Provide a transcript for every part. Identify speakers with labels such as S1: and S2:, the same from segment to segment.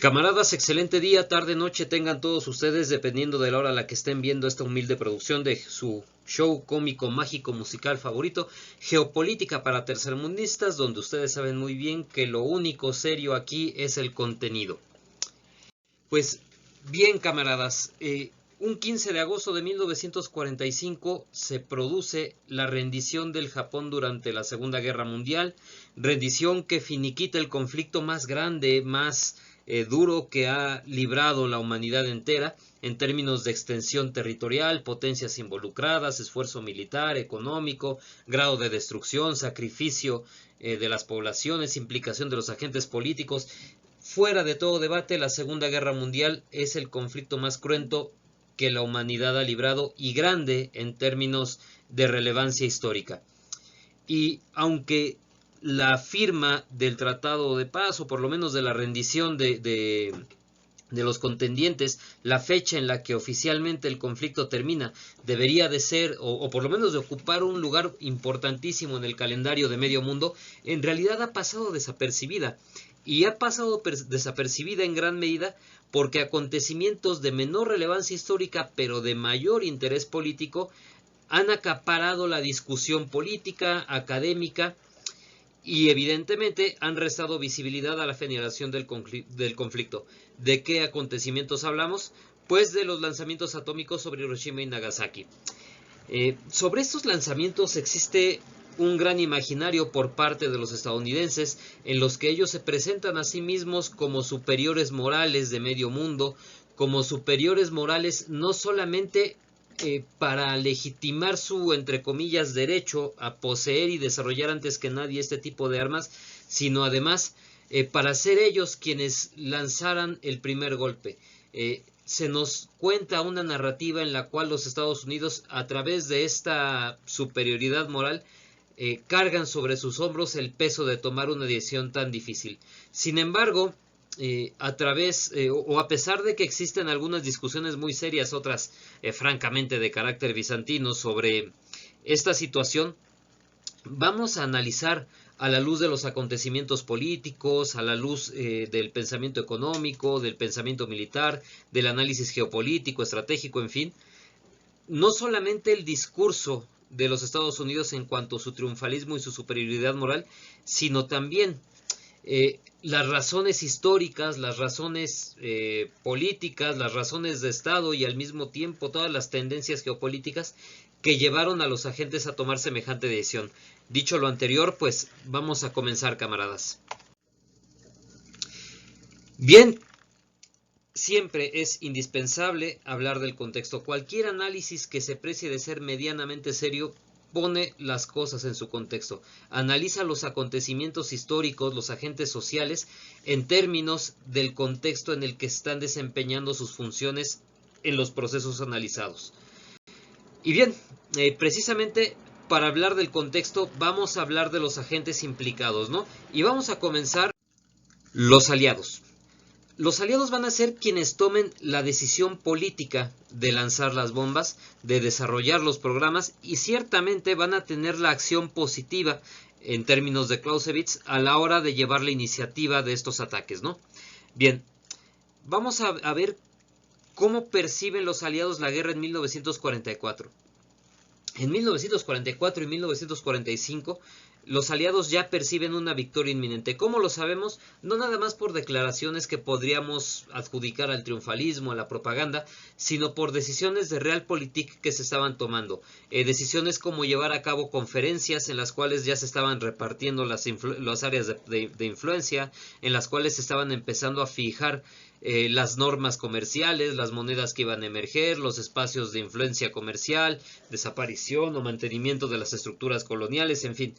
S1: Camaradas, excelente día, tarde, noche tengan todos ustedes, dependiendo de la hora a la que estén viendo esta humilde producción de su show cómico, mágico, musical favorito, Geopolítica para Tercermundistas, donde ustedes saben muy bien que lo único serio aquí es el contenido. Pues bien, camaradas, un 15 de agosto de 1945 se produce la rendición del Japón durante la Segunda Guerra Mundial, rendición que finiquita el conflicto más grande, más duro que ha librado la humanidad entera en términos de extensión territorial, potencias involucradas, esfuerzo militar, económico, grado de destrucción, sacrificio de las poblaciones, implicación de los agentes políticos. Fuera de todo debate, la Segunda Guerra Mundial es el conflicto más cruento que la humanidad ha librado y grande en términos de relevancia histórica. Y aunque la firma del Tratado de Paz, o por lo menos de la rendición de los contendientes, la fecha en la que oficialmente el conflicto termina, debería de ser, o por lo menos de ocupar un lugar importantísimo en el calendario de medio mundo, en realidad ha pasado desapercibida. Y ha pasado desapercibida en gran medida porque acontecimientos de menor relevancia histórica, pero de mayor interés político, han acaparado la discusión política, académica, y evidentemente han restado visibilidad a la generación del conflicto. ¿De qué acontecimientos hablamos? Pues de los lanzamientos atómicos sobre Hiroshima y Nagasaki. Sobre estos lanzamientos existe un gran imaginario por parte de los estadounidenses, en los que ellos se presentan a sí mismos como superiores morales de medio mundo, como superiores morales no solamente para legitimar su, entre comillas, derecho a poseer y desarrollar antes que nadie este tipo de armas, sino además para ser ellos quienes lanzaran el primer golpe. Se nos cuenta una narrativa en la cual los Estados Unidos, a través de esta superioridad moral, cargan sobre sus hombros el peso de tomar una decisión tan difícil. Sin embargo, a pesar de que existen algunas discusiones muy serias, otras francamente de carácter bizantino sobre esta situación, vamos a analizar a la luz de los acontecimientos políticos, a la luz del pensamiento económico, del pensamiento militar, del análisis geopolítico, estratégico, en fin, no solamente el discurso de los Estados Unidos en cuanto a su triunfalismo y su superioridad moral, sino también las razones históricas, las razones políticas, las razones de Estado y al mismo tiempo todas las tendencias geopolíticas que llevaron a los agentes a tomar semejante decisión. Dicho lo anterior, pues vamos a comenzar, camaradas. Bien, siempre es indispensable hablar del contexto. Cualquier análisis que se precie de ser medianamente serio pone las cosas en su contexto. Analiza los acontecimientos históricos, los agentes sociales, en términos del contexto en el que están desempeñando sus funciones en los procesos analizados. Y bien, precisamente para hablar del contexto vamos a hablar de los agentes implicados, ¿no? Y vamos a comenzar los aliados. Los aliados van a ser quienes tomen la decisión política de lanzar las bombas, de desarrollar los programas, y ciertamente van a tener la acción positiva en términos de Clausewitz a la hora de llevar la iniciativa de estos ataques, ¿no? Bien, vamos a ver cómo perciben los aliados la guerra en 1944. En 1944 y 1945 los aliados ya perciben una victoria inminente. ¿Cómo lo sabemos? No nada más por declaraciones que podríamos adjudicar al triunfalismo, a la propaganda, sino por decisiones de realpolitik que se estaban tomando. Decisiones como llevar a cabo conferencias en las cuales ya se estaban repartiendo las áreas de influencia, en las cuales se estaban empezando a fijar las normas comerciales, las monedas que iban a emerger, los espacios de influencia comercial, desaparición o mantenimiento de las estructuras coloniales, en fin.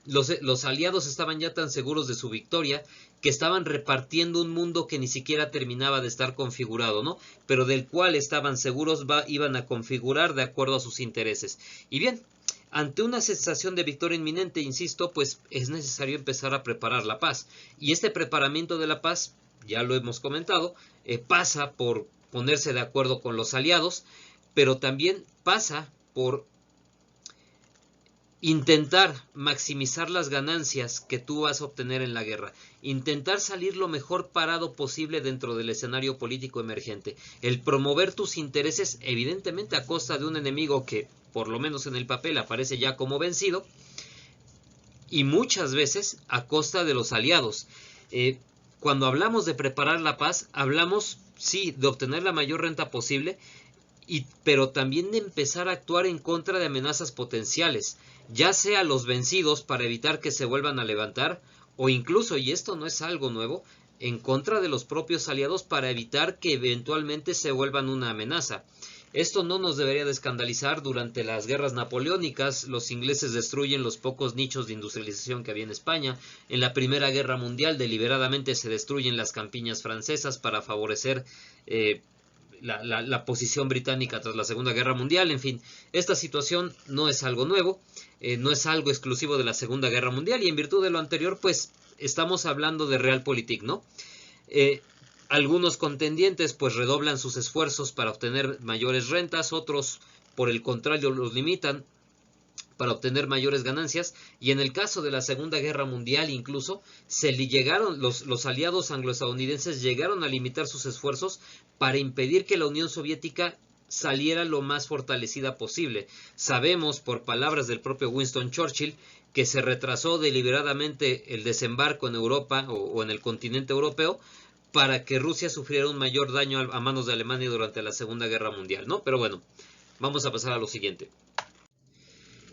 S1: Los aliados estaban ya tan seguros de su victoria que estaban repartiendo un mundo que ni siquiera terminaba de estar configurado, ¿no? Pero del cual estaban seguros iban a configurar de acuerdo a sus intereses. Y bien, ante una sensación de victoria inminente, insisto, pues es necesario empezar a preparar la paz. Y este preparamiento de la paz, ya lo hemos comentado, pasa por ponerse de acuerdo con los aliados, pero también pasa por intentar maximizar las ganancias que tú vas a obtener en la guerra, intentar salir lo mejor parado posible dentro del escenario político emergente, el promover tus intereses evidentemente a costa de un enemigo que por lo menos en el papel aparece ya como vencido, y muchas veces a costa de los aliados. Cuando hablamos de preparar la paz, hablamos sí de obtener la mayor renta posible, pero también de empezar a actuar en contra de amenazas potenciales, ya sea los vencidos para evitar que se vuelvan a levantar, o incluso, y esto no es algo nuevo, en contra de los propios aliados para evitar que eventualmente se vuelvan una amenaza. Esto no nos debería de escandalizar. Durante las guerras napoleónicas, los ingleses destruyen los pocos nichos de industrialización que había en España. En la Primera Guerra Mundial, deliberadamente se destruyen las campiñas francesas para favorecer la posición británica tras la Segunda Guerra Mundial. En fin, esta situación no es algo nuevo, no es algo exclusivo de la Segunda Guerra Mundial, y en virtud de lo anterior, pues estamos hablando de realpolitik, ¿no? Algunos contendientes pues redoblan sus esfuerzos para obtener mayores rentas, otros por el contrario los limitan para obtener mayores ganancias, y en el caso de la Segunda Guerra Mundial incluso los aliados angloestadounidenses llegaron a limitar sus esfuerzos para impedir que la Unión Soviética saliera lo más fortalecida posible. Sabemos por palabras del propio Winston Churchill que se retrasó deliberadamente el desembarco en Europa o en el continente europeo para que Rusia sufriera un mayor daño a manos de Alemania durante la Segunda Guerra Mundial, ¿no? Pero bueno, vamos a pasar a lo siguiente.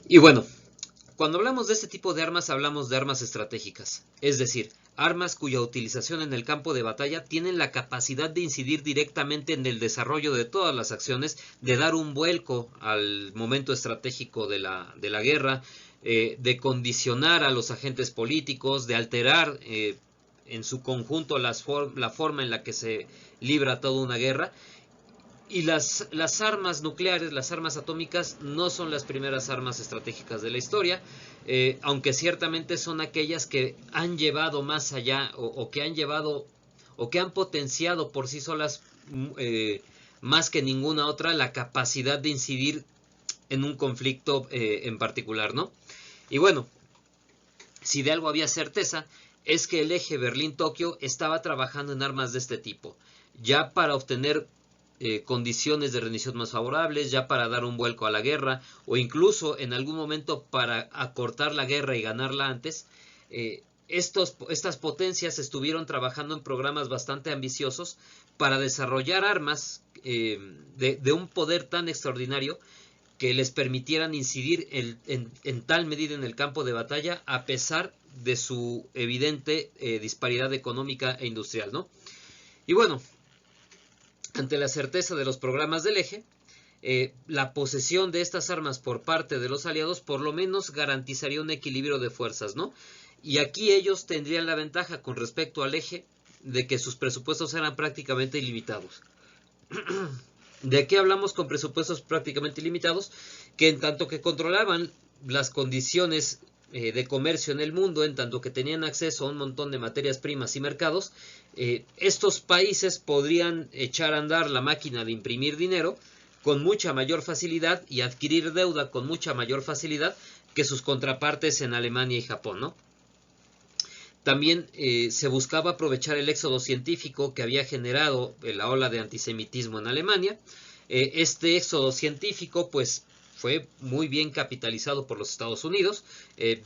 S1: Y bueno, cuando hablamos de este tipo de armas, hablamos de armas estratégicas, es decir, armas cuya utilización en el campo de batalla tienen la capacidad de incidir directamente en el desarrollo de todas las acciones, de dar un vuelco al momento estratégico de la guerra, de condicionar a los agentes políticos, de alterar en su conjunto la forma en la que se libra toda una guerra. Y las armas nucleares, las armas atómicas, no son las primeras armas estratégicas de la historia, aunque ciertamente son aquellas que han llevado más allá o que han llevado o que han potenciado por sí solas más que ninguna otra la capacidad de incidir en un conflicto en particular, ¿no? Y bueno, si de algo había certeza, es que el eje Berlín-Tokio estaba trabajando en armas de este tipo, ya para obtener condiciones de rendición más favorables, ya para dar un vuelco a la guerra, o incluso en algún momento para acortar la guerra y ganarla antes. Estas potencias estuvieron trabajando en programas bastante ambiciosos para desarrollar armas de un poder tan extraordinario que les permitieran incidir en tal medida en el campo de batalla, a pesar de su evidente disparidad económica e industrial, ¿no? Y bueno, ante la certeza de los programas del eje, la posesión de estas armas por parte de los aliados por lo menos garantizaría un equilibrio de fuerzas, ¿no? Y aquí ellos tendrían la ventaja con respecto al eje de que sus presupuestos eran prácticamente ilimitados. ¿De qué hablamos con presupuestos prácticamente ilimitados? Que en tanto que controlaban las condiciones de comercio en el mundo, en tanto que tenían acceso a un montón de materias primas y mercados, estos países podrían echar a andar la máquina de imprimir dinero con mucha mayor facilidad y adquirir deuda con mucha mayor facilidad que sus contrapartes en Alemania y Japón, ¿no? También se buscaba aprovechar el éxodo científico que había generado la ola de antisemitismo en Alemania. Este éxodo científico pues fue muy bien capitalizado por los Estados Unidos.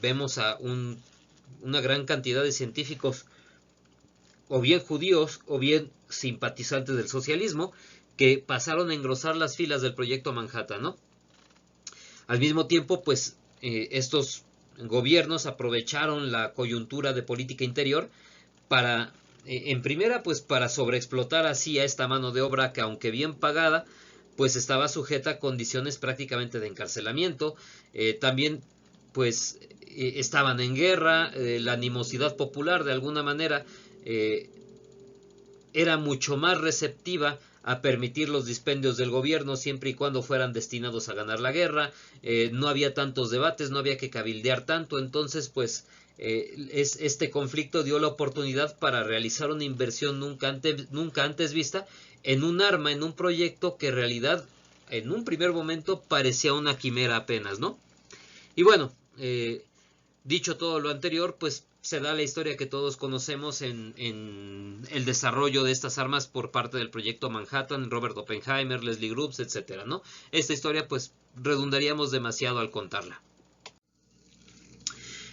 S1: Vemos a una gran cantidad de científicos, o bien judíos o bien simpatizantes del socialismo, que pasaron a engrosar las filas del proyecto Manhattan, ¿no? Al mismo tiempo, pues estos gobiernos aprovecharon la coyuntura de política interior para, en primera, pues para sobreexplotar así a esta mano de obra que, aunque bien pagada, pues estaba sujeta a condiciones prácticamente de encarcelamiento. También pues estaban en guerra, la animosidad popular de alguna manera era mucho más receptiva a permitir los dispendios del gobierno siempre y cuando fueran destinados a ganar la guerra. No había tantos debates, no había que cabildear tanto, entonces pues este conflicto dio la oportunidad para realizar una inversión nunca antes vista en un arma, en un proyecto que en realidad en un primer momento parecía una quimera apenas, ¿no? Y bueno, dicho todo lo anterior, pues se da la historia que todos conocemos en el desarrollo de estas armas por parte del proyecto Manhattan, Robert Oppenheimer, Leslie Groves, etcétera, ¿no? Esta historia pues redundaríamos demasiado al contarla.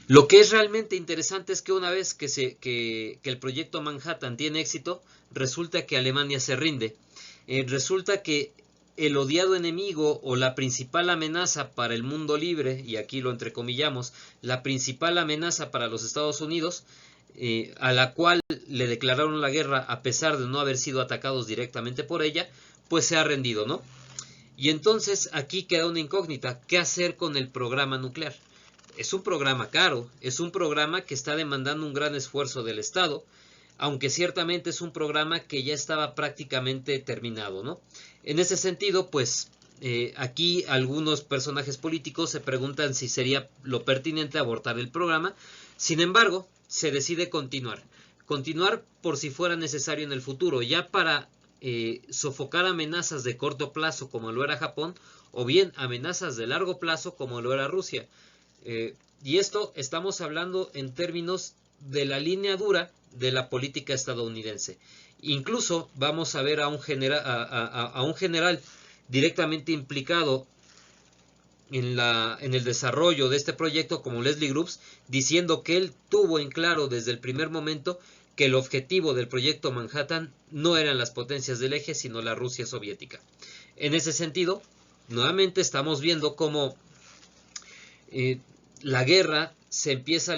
S1: Lo que es realmente interesante es que una vez que el proyecto Manhattan tiene éxito, resulta que Alemania se rinde. Resulta que el odiado enemigo o la principal amenaza para el mundo libre, y aquí lo entrecomillamos, la principal amenaza para los Estados Unidos, a la cual le declararon la guerra a pesar de no haber sido atacados directamente por ella, pues se ha rendido, ¿no? Y entonces aquí queda una incógnita, ¿qué hacer con el programa nuclear? Es un programa caro, es un programa que está demandando un gran esfuerzo del Estado, aunque ciertamente es un programa que ya estaba prácticamente terminado, ¿no? En ese sentido, pues aquí algunos personajes políticos se preguntan si sería lo pertinente abortar el programa. Sin embargo, se decide continuar por si fuera necesario en el futuro, ya para sofocar amenazas de corto plazo como lo era Japón, o bien amenazas de largo plazo como lo era Rusia. Y esto estamos hablando en términos de la línea dura de la política estadounidense. Incluso vamos a ver a un general directamente implicado en el desarrollo de este proyecto como Leslie Groves, diciendo que él tuvo en claro desde el primer momento que el objetivo del proyecto Manhattan no eran las potencias del eje, sino la Rusia soviética. En ese sentido, nuevamente estamos viendo cómo la guerra se empieza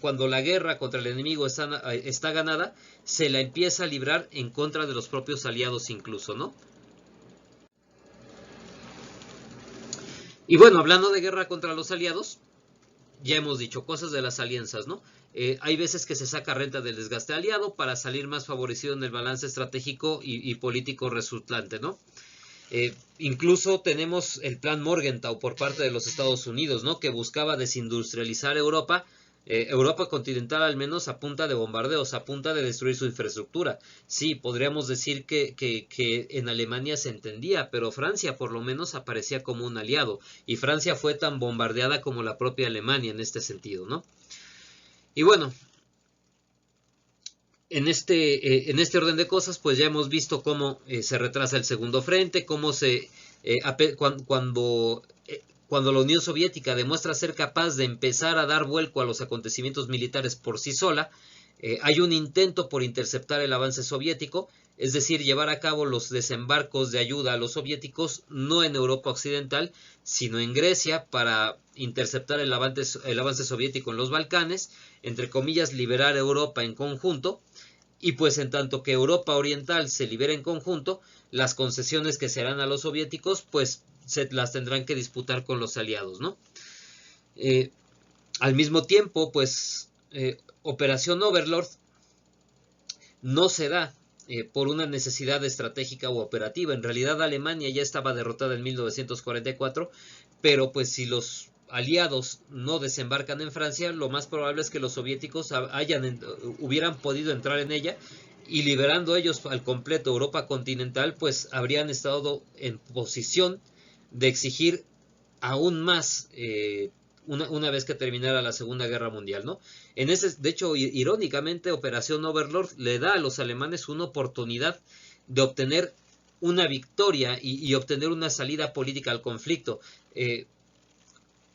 S1: cuando la guerra contra el enemigo está ganada, se la empieza a librar en contra de los propios aliados incluso, ¿no? Y bueno, hablando de guerra contra los aliados, ya hemos dicho cosas de las alianzas, ¿no? Hay veces que se saca renta del desgaste aliado para salir más favorecido en el balance estratégico y político resultante, ¿no? Incluso tenemos el plan Morgenthau por parte de los Estados Unidos, ¿no? Que buscaba desindustrializar Europa, Europa continental al menos a punta de bombardeos, a punta de destruir su infraestructura. Sí, podríamos decir que en Alemania se entendía, pero Francia por lo menos aparecía como un aliado, y Francia fue tan bombardeada como la propia Alemania en este sentido, ¿no? Y bueno, en este orden de cosas, pues ya hemos visto cómo se retrasa el segundo frente, cómo cuando la Unión Soviética demuestra ser capaz de empezar a dar vuelco a los acontecimientos militares por sí sola, hay un intento por interceptar el avance soviético, es decir, llevar a cabo los desembarcos de ayuda a los soviéticos, no en Europa Occidental, sino en Grecia, para interceptar el avance soviético en los Balcanes, entre comillas, liberar Europa en conjunto. Y pues en tanto que Europa Oriental se libera en conjunto, las concesiones que se harán a los soviéticos, pues se las tendrán que disputar con los aliados, ¿no? Al mismo tiempo, pues Operación Overlord no se da por una necesidad estratégica u operativa. En realidad Alemania ya estaba derrotada en 1944, pero pues si los aliados no desembarcan en Francia, lo más probable es que los soviéticos hubieran podido entrar en ella, y liberando ellos al completo Europa continental, pues habrían estado en posición de exigir aún más una vez que terminara la Segunda Guerra Mundial, ¿no? De hecho, irónicamente, Operación Overlord le da a los alemanes una oportunidad de obtener una victoria y obtener una salida política al conflicto.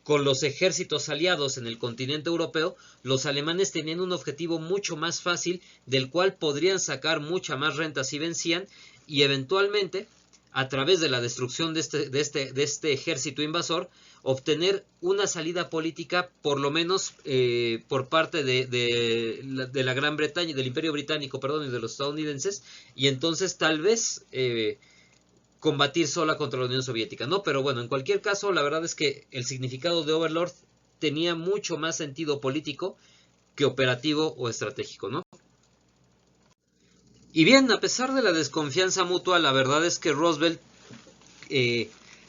S1: Con los ejércitos aliados en el continente europeo, los alemanes tenían un objetivo mucho más fácil, del cual podrían sacar mucha más renta si vencían, y eventualmente, a través de la destrucción de este ejército invasor, obtener una salida política, por lo menos por parte de la Gran Bretaña, del Imperio Británico, perdón, y de los estadounidenses, y entonces tal vez combatir sola contra la Unión Soviética, ¿no? Pero bueno, en cualquier caso, la verdad es que el significado de Overlord tenía mucho más sentido político que operativo o estratégico, ¿no? Y bien, a pesar de la desconfianza mutua, la verdad es que Roosevelt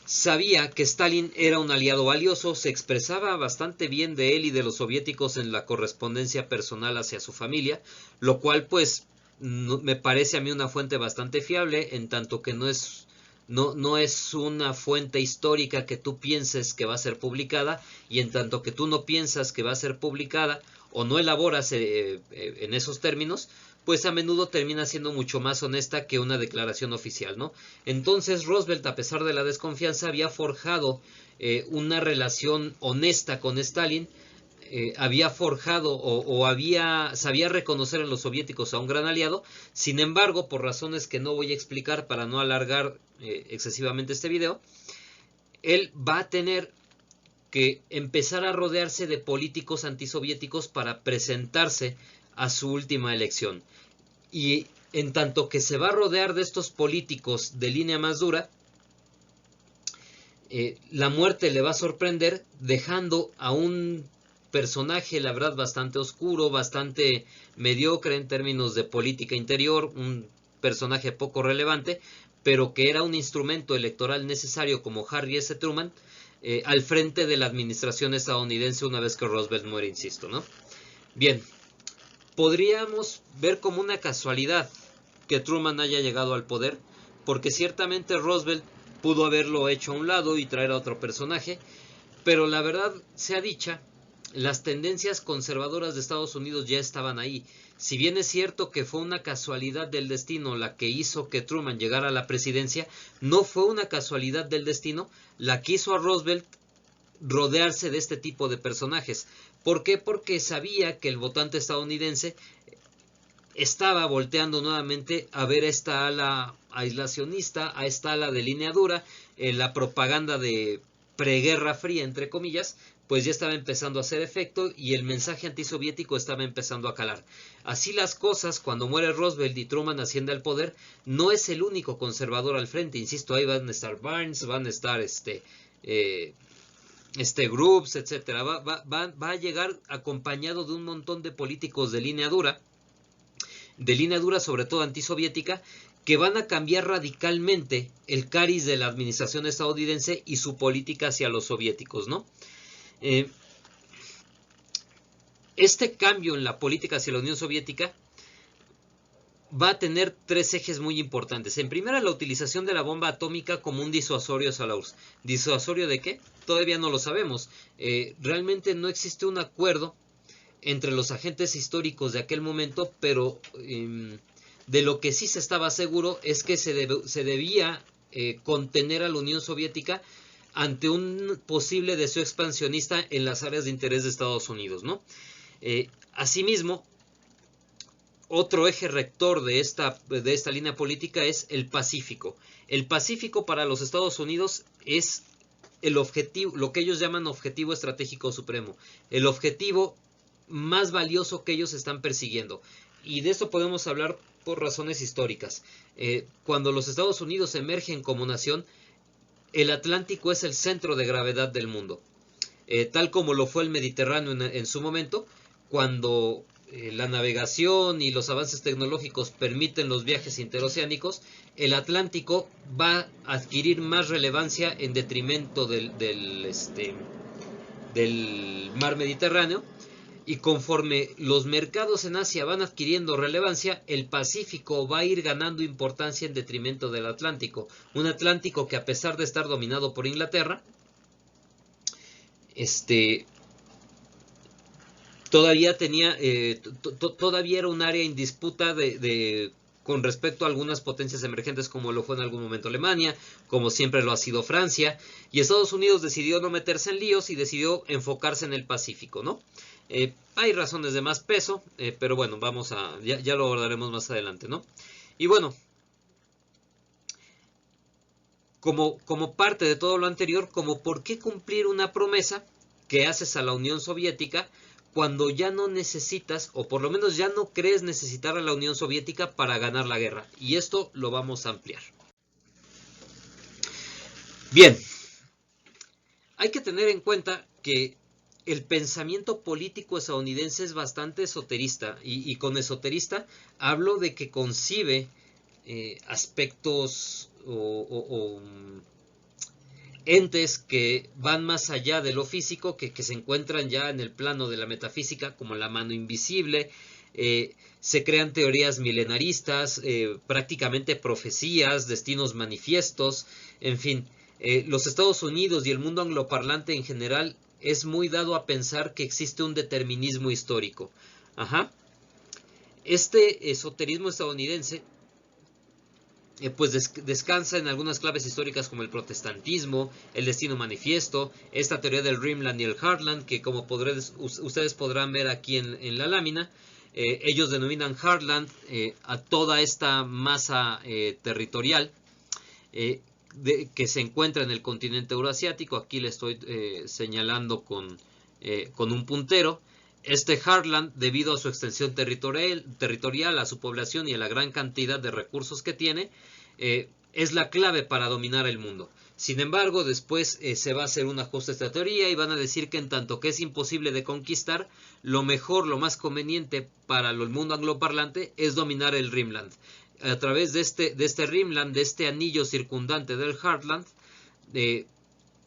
S1: sabía que Stalin era un aliado valioso, se expresaba bastante bien de él y de los soviéticos en la correspondencia personal hacia su familia, lo cual pues me parece a mí una fuente bastante fiable, en tanto que no no es una fuente histórica que tú pienses que va a ser publicada, y en tanto que tú no piensas que va a ser publicada o no elaboras en esos términos, pues a menudo termina siendo mucho más honesta que una declaración oficial, ¿no? Entonces Roosevelt, a pesar de la desconfianza, había forjado una relación honesta con Stalin, había forjado sabía reconocer en los soviéticos a un gran aliado. Sin embargo, por razones que no voy a explicar para no alargar excesivamente este video, él va a tener que empezar a rodearse de políticos antisoviéticos para presentarse a su última elección. Y en tanto que se va a rodear de estos políticos de línea más dura, la muerte le va a sorprender dejando a un personaje, la verdad, bastante oscuro, bastante mediocre en términos de política interior, un personaje poco relevante, pero que era un instrumento electoral necesario como Harry S. Truman, al frente de la administración estadounidense una vez que Roosevelt muere, insisto, ¿no? Bien, podríamos ver como una casualidad que Truman haya llegado al poder, porque ciertamente Roosevelt pudo haberlo hecho a un lado y traer a otro personaje, pero la verdad sea dicha, las tendencias conservadoras de Estados Unidos ya estaban ahí. Si bien es cierto que fue una casualidad del destino la que hizo que Truman llegara a la presidencia, no fue una casualidad del destino la que hizo a Roosevelt rodearse de este tipo de personajes. ¿Por qué? Porque sabía que el votante estadounidense estaba volteando nuevamente a ver esta ala aislacionista, a esta ala de línea dura, la propaganda de preguerra fría, entre comillas, pues ya estaba empezando a hacer efecto y el mensaje antisoviético estaba empezando a calar. Así las cosas, cuando muere Roosevelt y Truman asciende al poder, no es el único conservador al frente, insisto, ahí van a estar Barnes, van a estar Groups, etcétera. Va a llegar acompañado de un montón de políticos de línea dura sobre todo antisoviética, que van a cambiar radicalmente el cariz de la administración estadounidense y su política hacia los soviéticos, ¿no? Este cambio en la política hacia la Unión Soviética va a tener tres ejes muy importantes. En primera, la utilización de la bomba atómica como un disuasorio Solaus. ¿Disuasorio de qué? Todavía no lo sabemos. Realmente no existe un acuerdo entre los agentes históricos de aquel momento, pero de lo que sí se estaba seguro es que se debía contener a la Unión Soviética ante un posible deseo expansionista en las áreas de interés de Estados Unidos, ¿no? Asimismo, otro eje rector de esta línea política es el Pacífico. El Pacífico para los Estados Unidos es el objetivo, lo que ellos llaman objetivo estratégico supremo, el objetivo más valioso que ellos están persiguiendo. Y de eso podemos hablar por razones históricas. Cuando los Estados Unidos emergen como nación, el Atlántico es el centro de gravedad del mundo. Tal como lo fue el Mediterráneo en su momento, cuando la navegación y los avances tecnológicos permiten los viajes interoceánicos, el Atlántico va a adquirir más relevancia en detrimento del mar Mediterráneo, y conforme los mercados en Asia van adquiriendo relevancia, el Pacífico va a ir ganando importancia en detrimento del Atlántico. Un Atlántico que, a pesar de estar dominado por Inglaterra, todavía tenía todavía era un área en disputa con respecto a algunas potencias emergentes, como lo fue en algún momento Alemania, como siempre lo ha sido Francia, y Estados Unidos decidió no meterse en líos y decidió enfocarse en el Pacífico, ¿no? Hay razones de más peso, pero bueno, ya lo abordaremos más adelante, ¿no? Y bueno, como parte de todo lo anterior, como por qué cumplir una promesa que haces a la Unión Soviética cuando ya no necesitas, o por lo menos ya no crees necesitar a la Unión Soviética para ganar la guerra. Y esto lo vamos a ampliar. Bien, hay que tener en cuenta que el pensamiento político estadounidense es bastante esoterista, y con esoterista hablo de que concibe aspectos o entes que van más allá de lo físico, que se encuentran ya en el plano de la metafísica, como la mano invisible, Se crean teorías milenaristas, prácticamente profecías, destinos manifiestos, en fin. Los Estados Unidos y el mundo angloparlante en general es muy dado a pensar que existe un determinismo histórico. Ajá. Este esoterismo estadounidense pues descansa en algunas claves históricas como el protestantismo, el destino manifiesto, esta teoría del Rimland y el Heartland, que como ustedes podrán ver aquí en la lámina, ellos denominan Heartland a toda esta masa territorial que se encuentra en el continente euroasiático. Aquí le estoy señalando con un puntero. Este Heartland, debido a su extensión territorial, a su población y a la gran cantidad de recursos que tiene, es la clave para dominar el mundo. Sin embargo, después se va a hacer un ajuste a esta teoría y van a decir que en tanto que es imposible de conquistar, lo mejor, lo más conveniente para el mundo angloparlante es dominar el Rimland. A través de este Rimland, de este anillo circundante del Heartland,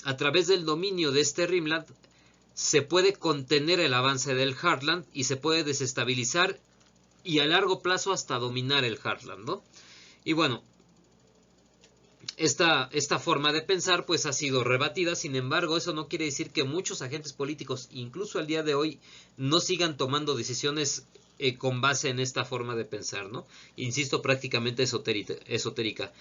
S1: a través del dominio de este Rimland, se puede contener el avance del Heartland y se puede desestabilizar y a largo plazo hasta dominar el Heartland, ¿no? Y bueno, esta forma de pensar pues ha sido rebatida. Sin embargo, eso no quiere decir que muchos agentes políticos, incluso al día de hoy, no sigan tomando decisiones con base en esta forma de pensar, ¿no? Insisto, prácticamente esotérica.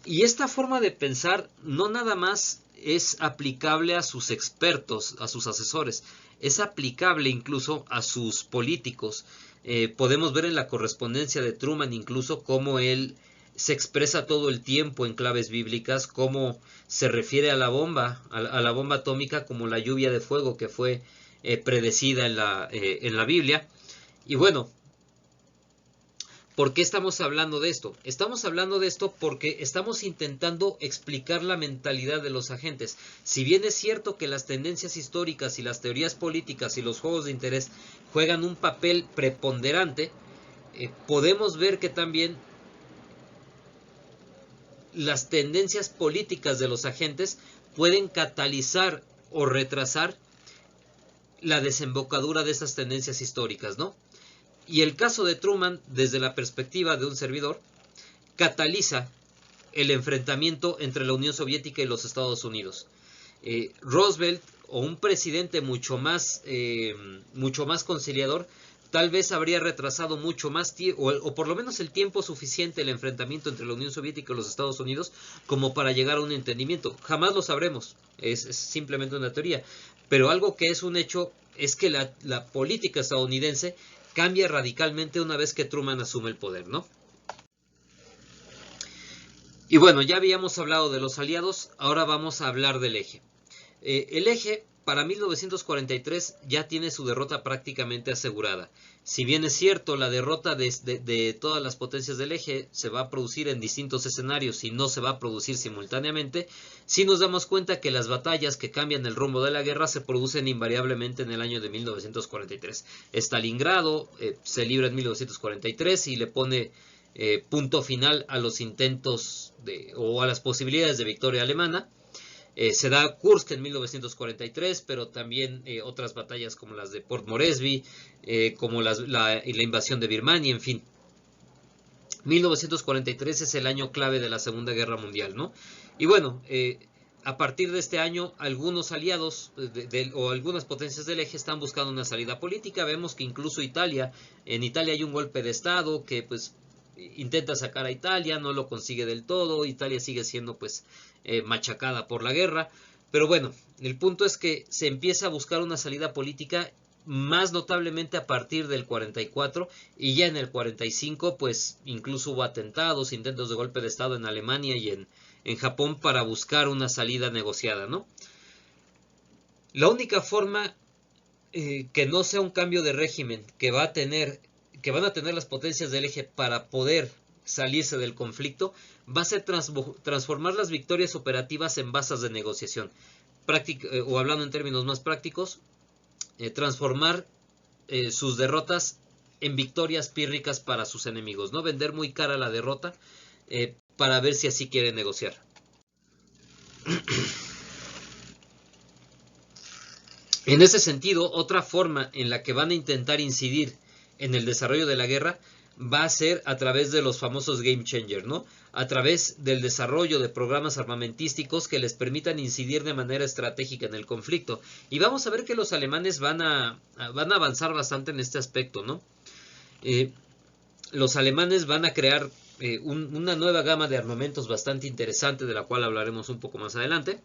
S1: Y esta forma de pensar no nada más es aplicable a sus expertos, a sus asesores, es aplicable incluso a sus políticos. Podemos ver en la correspondencia de Truman incluso cómo él se expresa todo el tiempo en claves bíblicas, cómo se refiere a la bomba atómica como la lluvia de fuego que fue predecida en la Biblia. Y bueno, ¿por qué estamos hablando de esto? Estamos hablando de esto porque estamos intentando explicar la mentalidad de los agentes. Si bien es cierto que las tendencias históricas y las teorías políticas y los juegos de interés juegan un papel preponderante, podemos ver que también las tendencias políticas de los agentes pueden catalizar o retrasar la desembocadura de esas tendencias históricas, ¿no? Y el caso de Truman, desde la perspectiva de un servidor, cataliza el enfrentamiento entre la Unión Soviética y los Estados Unidos. Roosevelt, o un presidente mucho más conciliador, tal vez habría retrasado mucho más o por lo menos el tiempo suficiente el enfrentamiento entre la Unión Soviética y los Estados Unidos como para llegar a un entendimiento. Jamás lo sabremos, es simplemente una teoría. Pero algo que es un hecho es que la política estadounidense cambia radicalmente una vez que Truman asume el poder, ¿no? Y bueno, ya habíamos hablado de los aliados, ahora vamos a hablar del eje. El eje para 1943 ya tiene su derrota prácticamente asegurada. Si bien es cierto, la derrota de todas las potencias del eje se va a producir en distintos escenarios y no se va a producir simultáneamente, sí nos damos cuenta que las batallas que cambian el rumbo de la guerra se producen invariablemente en el año de 1943. Stalingrado se libra en 1943 y le pone punto final a los intentos o a las posibilidades de victoria alemana. Se da Kursk en 1943, pero también otras batallas como las de Port Moresby, como la invasión de Birmania, en fin. 1943 es el año clave de la Segunda Guerra Mundial, ¿no? Y bueno, a partir de este año, algunos aliados o algunas potencias del eje están buscando una salida política. Vemos que incluso en Italia hay un golpe de Estado que pues intenta sacar a Italia, no lo consigue del todo. Italia sigue siendo pues machacada por la guerra, pero bueno, el punto es que se empieza a buscar una salida política más notablemente a partir del 44 y ya en el 45 pues incluso hubo atentados, intentos de golpe de Estado en Alemania y en Japón para buscar una salida negociada, ¿no? La única forma que no sea un cambio de régimen que van a tener las potencias del eje para poder salirse del conflicto va a ser transformar las victorias operativas en bases de negociación. O hablando en términos más prácticos, transformar sus derrotas en victorias pírricas para sus enemigos, ¿no? Vender muy cara la derrota para ver si así quieren negociar. En ese sentido, otra forma en la que van a intentar incidir en el desarrollo de la guerra va a ser a través de los famosos game changers, ¿no? A través del desarrollo de programas armamentísticos que les permitan incidir de manera estratégica en el conflicto. Y vamos a ver que los alemanes van a avanzar bastante en este aspecto, ¿no? Los alemanes van a crear una nueva gama de armamentos bastante interesante, de la cual hablaremos un poco más adelante.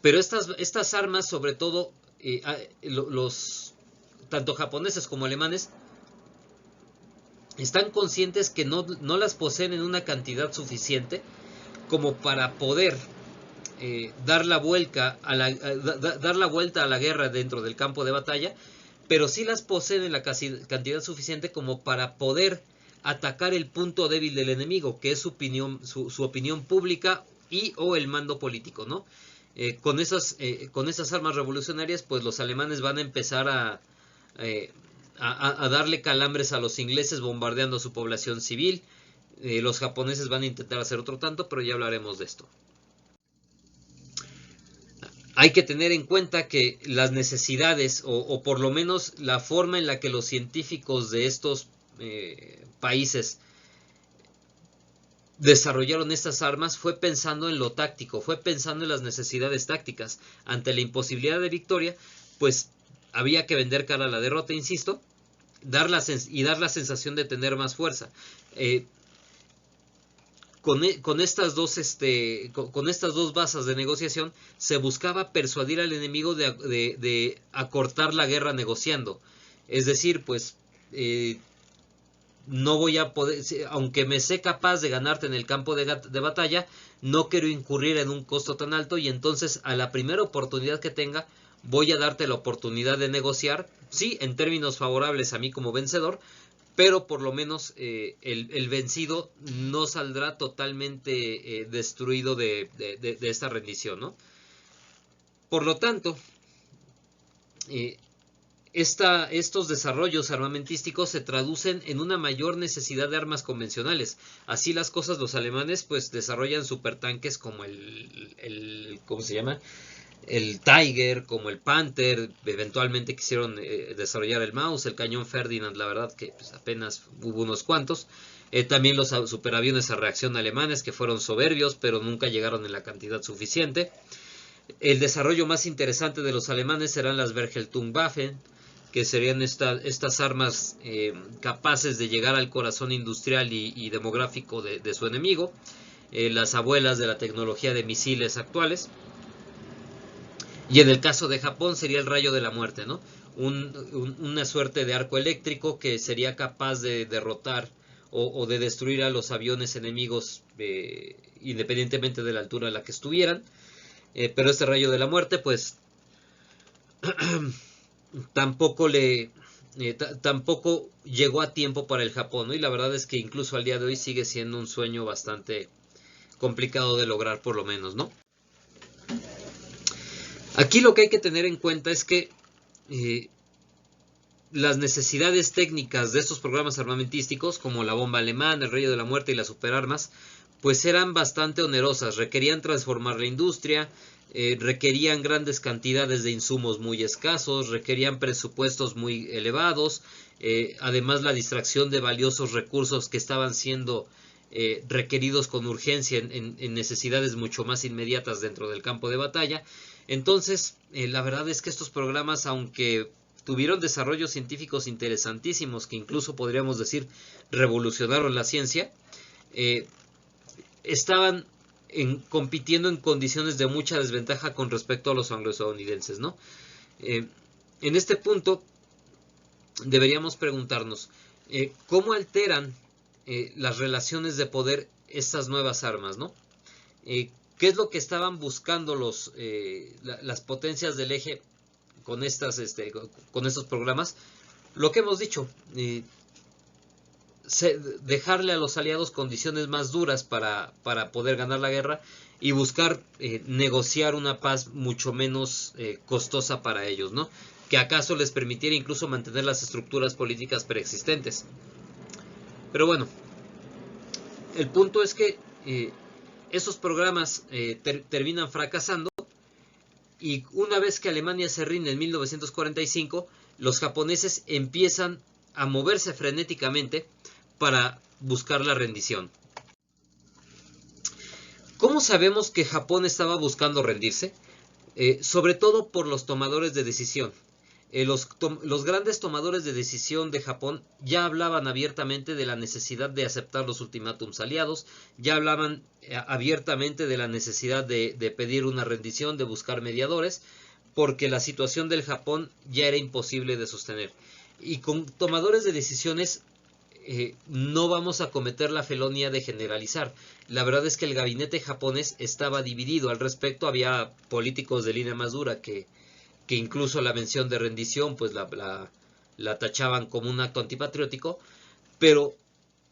S1: Pero estas armas, sobre todo, tanto japoneses como alemanes, están conscientes que no las poseen en una cantidad suficiente como para poder dar la vuelta a la guerra dentro del campo de batalla, pero sí las poseen en la cantidad suficiente como para poder atacar el punto débil del enemigo, que es su opinión pública y o el mando político, ¿no? Con esas armas revolucionarias, pues los alemanes van a empezar a darle calambres a los ingleses, bombardeando a su población civil. Los japoneses van a intentar hacer otro tanto, pero ya hablaremos de esto. Hay que tener en cuenta que las necesidades, o por lo menos la forma en la que los científicos de estos países desarrollaron estas armas, fue pensando en lo táctico, fue pensando en las necesidades tácticas. Ante la imposibilidad de victoria, pues había que vender cara a la derrota, insisto, dar la sensación de tener más fuerza. Con estas dos bases de negociación se buscaba persuadir al enemigo de acortar la guerra negociando. Es decir, pues no voy a poder, aunque me sé capaz de ganarte en el campo de batalla, no quiero incurrir en un costo tan alto, y entonces a la primera oportunidad que tenga voy a darte la oportunidad de negociar, sí, en términos favorables a mí como vencedor, pero por lo menos el vencido no saldrá totalmente destruido de esta rendición, ¿no? Por lo tanto, estos desarrollos armamentísticos se traducen en una mayor necesidad de armas convencionales. Así las cosas, los alemanes pues desarrollan supertanques como ¿cómo se llama? El Tiger, como el Panther. Eventualmente quisieron desarrollar el Maus, el cañón Ferdinand, la verdad que pues, apenas hubo unos cuantos. También los superaviones a reacción alemanes, que fueron soberbios, pero nunca llegaron en la cantidad suficiente. El desarrollo más interesante de los alemanes serán las Vergeltungswaffen, que serían estas armas capaces de llegar al corazón industrial y demográfico de su enemigo, las abuelas de la tecnología de misiles actuales. Y en el caso de Japón sería el rayo de la muerte, ¿no? Una suerte de arco eléctrico que sería capaz de derrotar o de destruir a los aviones enemigos independientemente de la altura a la que estuvieran. Pero este rayo de la muerte pues tampoco llegó a tiempo para el Japón, ¿no? Y la verdad es que incluso al día de hoy sigue siendo un sueño bastante complicado de lograr, por lo menos, ¿no? Aquí lo que hay que tener en cuenta es que las necesidades técnicas de estos programas armamentísticos, como la bomba alemana, el rayo de la muerte y las superarmas, pues eran bastante onerosas, requerían transformar la industria, requerían grandes cantidades de insumos muy escasos, requerían presupuestos muy elevados, además la distracción de valiosos recursos que estaban siendo requeridos con urgencia en necesidades mucho más inmediatas dentro del campo de batalla. Entonces, la verdad es que estos programas, aunque tuvieron desarrollos científicos interesantísimos, que incluso podríamos decir revolucionaron la ciencia, estaban compitiendo en condiciones de mucha desventaja con respecto a los angloestadounidenses, ¿no? En este punto deberíamos preguntarnos cómo alteran las relaciones de poder estas nuevas armas, ¿no? ¿Qué es lo que estaban buscando las potencias del eje con estos programas? Lo que hemos dicho, dejarle a los aliados condiciones más duras para poder ganar la guerra y buscar negociar una paz mucho menos costosa para ellos, ¿no? Que acaso les permitiera incluso mantener las estructuras políticas preexistentes. Pero bueno, el punto es que esos programas terminan fracasando, y una vez que Alemania se rinde en 1945, los japoneses empiezan a moverse frenéticamente para buscar la rendición. ¿Cómo sabemos que Japón estaba buscando rendirse? Sobre todo por los tomadores de decisión. Los grandes tomadores de decisión de Japón ya hablaban abiertamente de la necesidad de aceptar los ultimátums aliados, ya hablaban abiertamente de la necesidad de pedir una rendición, de buscar mediadores, porque la situación del Japón ya era imposible de sostener. Y con tomadores de decisiones no vamos a cometer la felonía de generalizar. La verdad es que el gabinete japonés estaba dividido al respecto. Había políticos de línea más dura que incluso la mención de rendición pues la tachaban como un acto antipatriótico, pero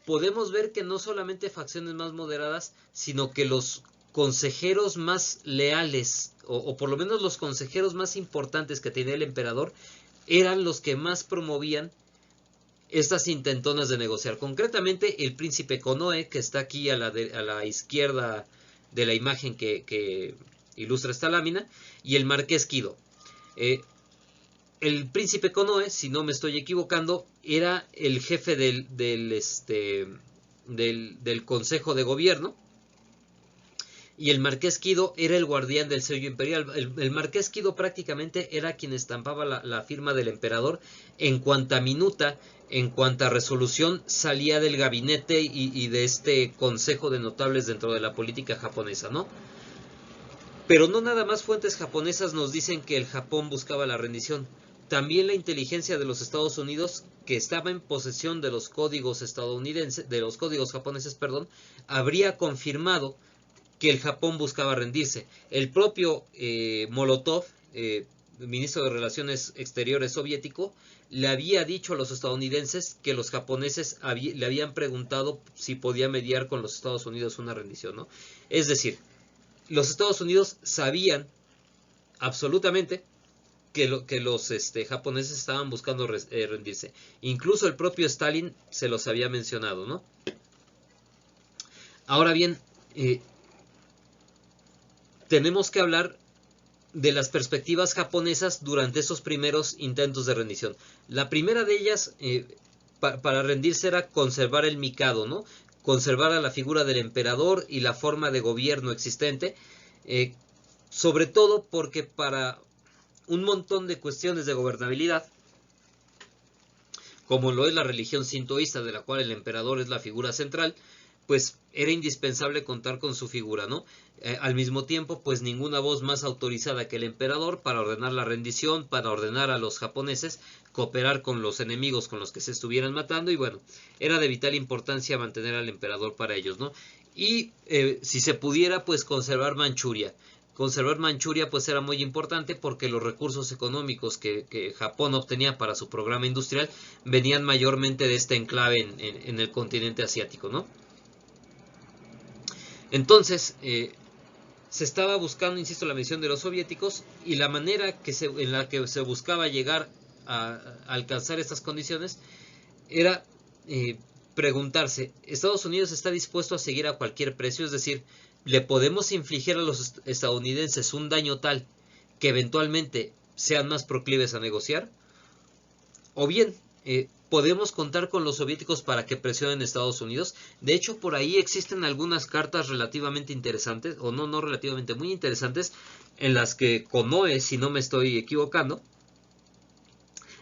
S1: podemos ver que no solamente facciones más moderadas, sino que los consejeros más leales, o por lo menos los consejeros más importantes que tenía el emperador, eran los que más promovían estas intentonas de negociar. Concretamente el príncipe Konoe, que está aquí a la izquierda de la imagen que ilustra esta lámina, y el marqués Kido. El príncipe Konoe, si no me estoy equivocando, era el jefe del consejo de gobierno, y el marqués Kido era el guardián del sello imperial. El marqués Kido prácticamente era quien estampaba la firma del emperador en cuanta minuta, en cuanta resolución salía del gabinete y de este consejo de notables dentro de la política japonesa, ¿no? Pero no nada más fuentes japonesas nos dicen que el Japón buscaba la rendición. También la inteligencia de los Estados Unidos, que estaba en posesión de los códigos estadounidenses, de los códigos japoneses, perdón, habría confirmado que el Japón buscaba rendirse. El propio Molotov, ministro de Relaciones Exteriores soviético, le había dicho a los estadounidenses que los japoneses le habían preguntado si podía mediar con los Estados Unidos una rendición, ¿no? Es decir, los Estados Unidos sabían absolutamente que los japoneses estaban buscando rendirse. Incluso el propio Stalin se los había mencionado, ¿no? Ahora bien, tenemos que hablar de las perspectivas japonesas durante esos primeros intentos de rendición. La primera de ellas, para rendirse, era conservar el Mikado, ¿no? Conservar a la figura del emperador y la forma de gobierno existente, sobre todo porque para un montón de cuestiones de gobernabilidad, como lo es la religión sintoísta, de la cual el emperador es la figura central, pues era indispensable contar con su figura, ¿no? Al mismo tiempo, pues ninguna voz más autorizada que el emperador para ordenar la rendición, para ordenar a los japoneses cooperar con los enemigos con los que se estuvieran matando, y bueno, era de vital importancia mantener al emperador para ellos, ¿no? Y si se pudiera, pues conservar Manchuria. Conservar Manchuria pues era muy importante porque los recursos económicos que Japón obtenía para su programa industrial venían mayormente de este enclave en el continente asiático, ¿no? Entonces, se estaba buscando, insisto, la misión de los soviéticos, y la manera en la que se buscaba llegar a alcanzar estas condiciones era preguntarse, ¿Estados Unidos está dispuesto a seguir a cualquier precio? Es decir, ¿le podemos infligir a los estadounidenses un daño tal que eventualmente sean más proclives a negociar? O bien, podemos contar con los soviéticos para que presionen a Estados Unidos. De hecho, por ahí existen algunas cartas relativamente interesantes, o no relativamente, muy interesantes, en las que Konoe, si no me estoy equivocando,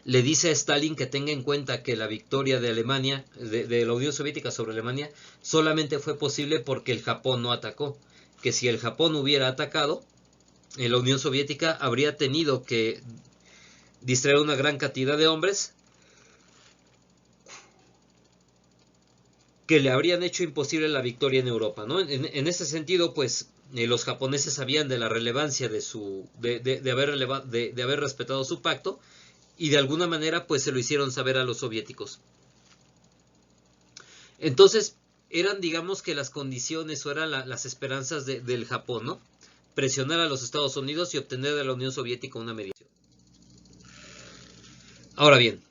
S1: le dice a Stalin que tenga en cuenta que la victoria de Alemania, de la Unión Soviética sobre Alemania, solamente fue posible porque el Japón no atacó. Que si el Japón hubiera atacado, la Unión Soviética habría tenido que distraer una gran cantidad de hombres que le habrían hecho imposible la victoria en Europa, ¿no? En ese sentido, pues, los japoneses sabían de la relevancia de haber respetado su pacto, y de alguna manera pues se lo hicieron saber a los soviéticos. Entonces eran, digamos, que las condiciones o eran las esperanzas del Japón, ¿no? Presionar a los Estados Unidos y obtener de la Unión Soviética una mediación. Ahora bien,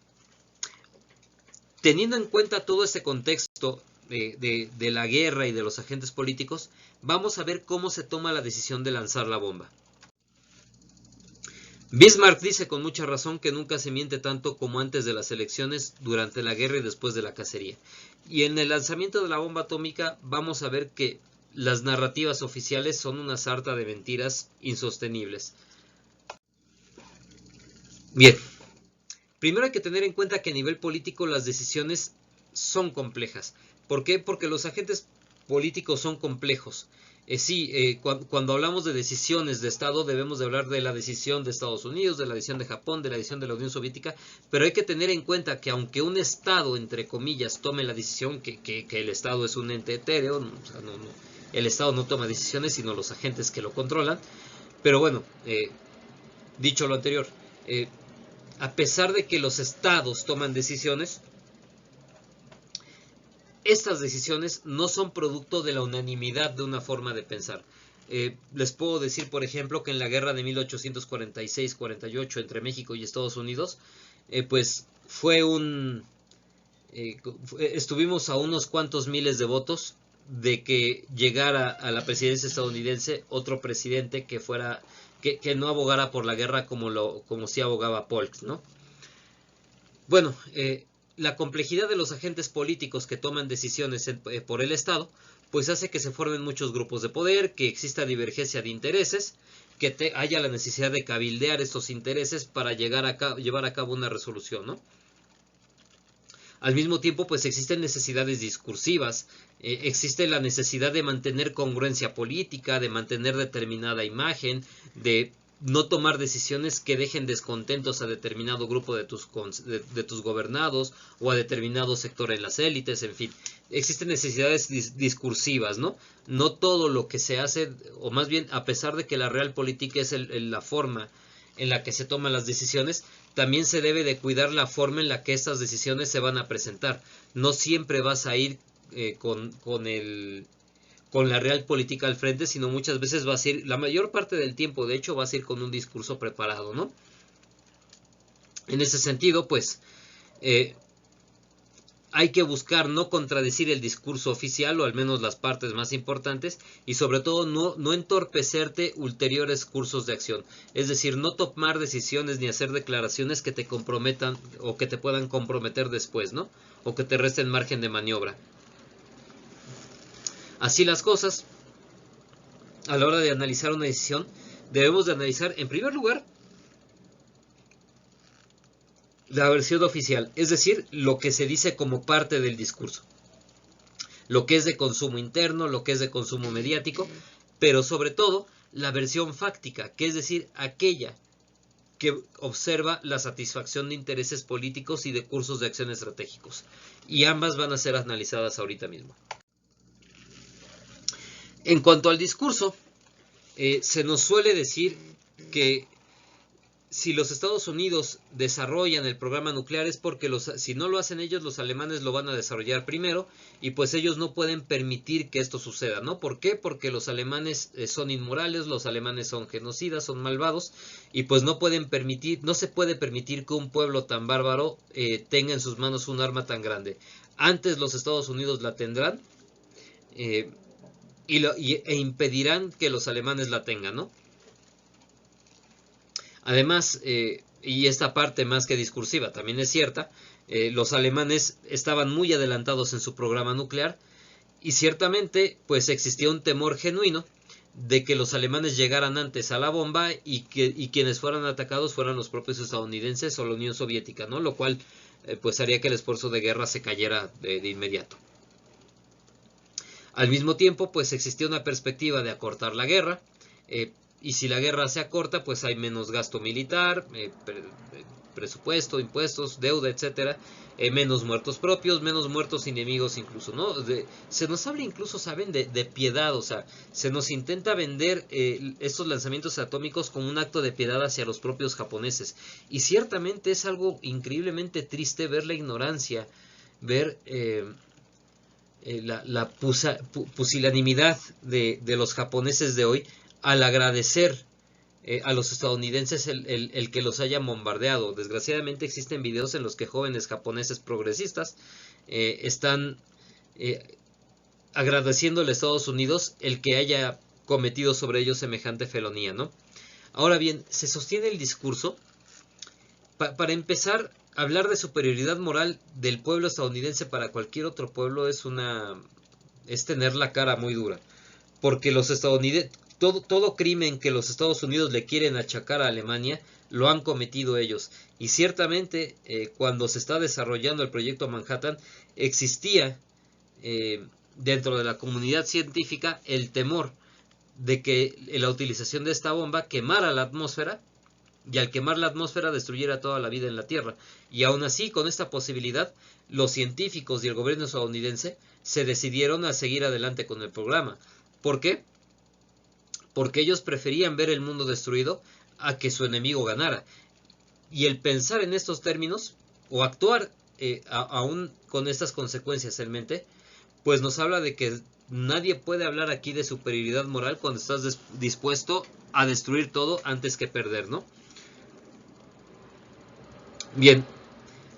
S1: teniendo en cuenta todo este contexto de la guerra y de los agentes políticos, vamos a ver cómo se toma la decisión de lanzar la bomba. Bismarck dice con mucha razón que nunca se miente tanto como antes de las elecciones, durante la guerra y después de la cacería. Y en el lanzamiento de la bomba atómica vamos a ver que las narrativas oficiales son una sarta de mentiras insostenibles. Bien, primero hay que tener en cuenta que a nivel político las decisiones son complejas. ¿Por qué? Porque los agentes políticos son complejos. Cuando hablamos de decisiones de Estado debemos de hablar de la decisión de Estados Unidos, de la decisión de Japón, de la decisión de la Unión Soviética, pero hay que tener en cuenta que aunque un Estado, entre comillas, tome la decisión, que el Estado es un ente etéreo, o sea, el Estado no toma decisiones, sino los agentes que lo controlan, pero bueno, dicho lo anterior, a pesar de que los Estados toman decisiones, estas decisiones no son producto de la unanimidad de una forma de pensar. Les puedo decir, por ejemplo, que en la guerra de 1846-48 entre México y Estados Unidos, pues estuvimos a unos cuantos miles de votos de que llegara a la presidencia estadounidense otro presidente que no abogara por la guerra como sí abogaba Polk, ¿no? Bueno, la complejidad de los agentes políticos que toman decisiones por el Estado, pues hace que se formen muchos grupos de poder, que exista divergencia de intereses, que haya la necesidad de cabildear estos intereses para llevar a cabo una resolución, ¿no? Al mismo tiempo, pues existen necesidades discursivas, existe la necesidad de mantener congruencia política, de mantener determinada imagen, de no tomar decisiones que dejen descontentos a determinado grupo de tus gobernados o a determinado sector en las élites, en fin. Existen necesidades discursivas, ¿no? No todo lo que se hace, o más bien, a pesar de que la realpolitik es la forma en la que se toman las decisiones, también se debe de cuidar la forma en la que estas decisiones se van a presentar. No siempre vas a ir con la realpolitik al frente, sino muchas veces vas a ir, la mayor parte del tiempo, de hecho, vas a ir con un discurso preparado, ¿no? En ese sentido, pues, hay que buscar no contradecir el discurso oficial, o al menos las partes más importantes, y sobre todo no entorpecerte ulteriores cursos de acción. Es decir, no tomar decisiones ni hacer declaraciones que te comprometan o que te puedan comprometer después, ¿no? O que te resten margen de maniobra. Así las cosas, a la hora de analizar una decisión, debemos de analizar, en primer lugar, la versión oficial, es decir, lo que se dice como parte del discurso, lo que es de consumo interno, lo que es de consumo mediático, pero sobre todo la versión fáctica, que es decir, aquella que observa la satisfacción de intereses políticos y de cursos de acción estratégicos. Y ambas van a ser analizadas ahorita mismo. En cuanto al discurso, se nos suele decir que si los Estados Unidos desarrollan el programa nuclear es porque si no lo hacen ellos, los alemanes lo van a desarrollar primero, y pues ellos no pueden permitir que esto suceda, ¿no? ¿Por qué? Porque los alemanes son inmorales, los alemanes son genocidas, son malvados, y pues no se puede permitir que un pueblo tan bárbaro tenga en sus manos un arma tan grande. Antes los Estados Unidos la tendrán e impedirán que los alemanes la tengan, ¿no? Además, y esta parte más que discursiva también es cierta, los alemanes estaban muy adelantados en su programa nuclear, y ciertamente pues existía un temor genuino de que los alemanes llegaran antes a la bomba y quienes fueran atacados fueran los propios estadounidenses o la Unión Soviética, ¿no? Lo cual pues haría que el esfuerzo de guerra se cayera de inmediato. Al mismo tiempo, pues existía una perspectiva de acortar la guerra, y si la guerra se acorta, pues hay menos gasto militar, presupuesto, impuestos, deuda, etcétera, menos muertos propios, menos muertos enemigos incluso, ¿no? Se nos habla incluso, ¿saben?, de piedad, o sea, se nos intenta vender estos lanzamientos atómicos como un acto de piedad hacia los propios japoneses. Y ciertamente es algo increíblemente triste ver la ignorancia, ver la pusilanimidad de los japoneses de hoy al agradecer a los estadounidenses el que los hayan bombardeado. Desgraciadamente existen videos en los que jóvenes japoneses progresistas están agradeciéndole a Estados Unidos el que haya cometido sobre ellos semejante felonía, ¿no? Ahora bien, se sostiene el discurso. Para empezar, hablar de superioridad moral del pueblo estadounidense para cualquier otro pueblo es tener la cara muy dura, porque los estadounidenses, todo crimen que los Estados Unidos le quieren achacar a Alemania, lo han cometido ellos. Y ciertamente, cuando se está desarrollando el proyecto Manhattan, existía dentro de la comunidad científica el temor de que la utilización de esta bomba quemara la atmósfera, y al quemar la atmósfera destruyera toda la vida en la Tierra. Y aún así, con esta posibilidad, los científicos y el gobierno estadounidense se decidieron a seguir adelante con el programa. ¿Por qué? Porque ellos preferían ver el mundo destruido a que su enemigo ganara. Y el pensar en estos términos, o actuar aún con estas consecuencias en mente, pues nos habla de que nadie puede hablar aquí de superioridad moral cuando estás dispuesto a destruir todo antes que perder, ¿no? Bien,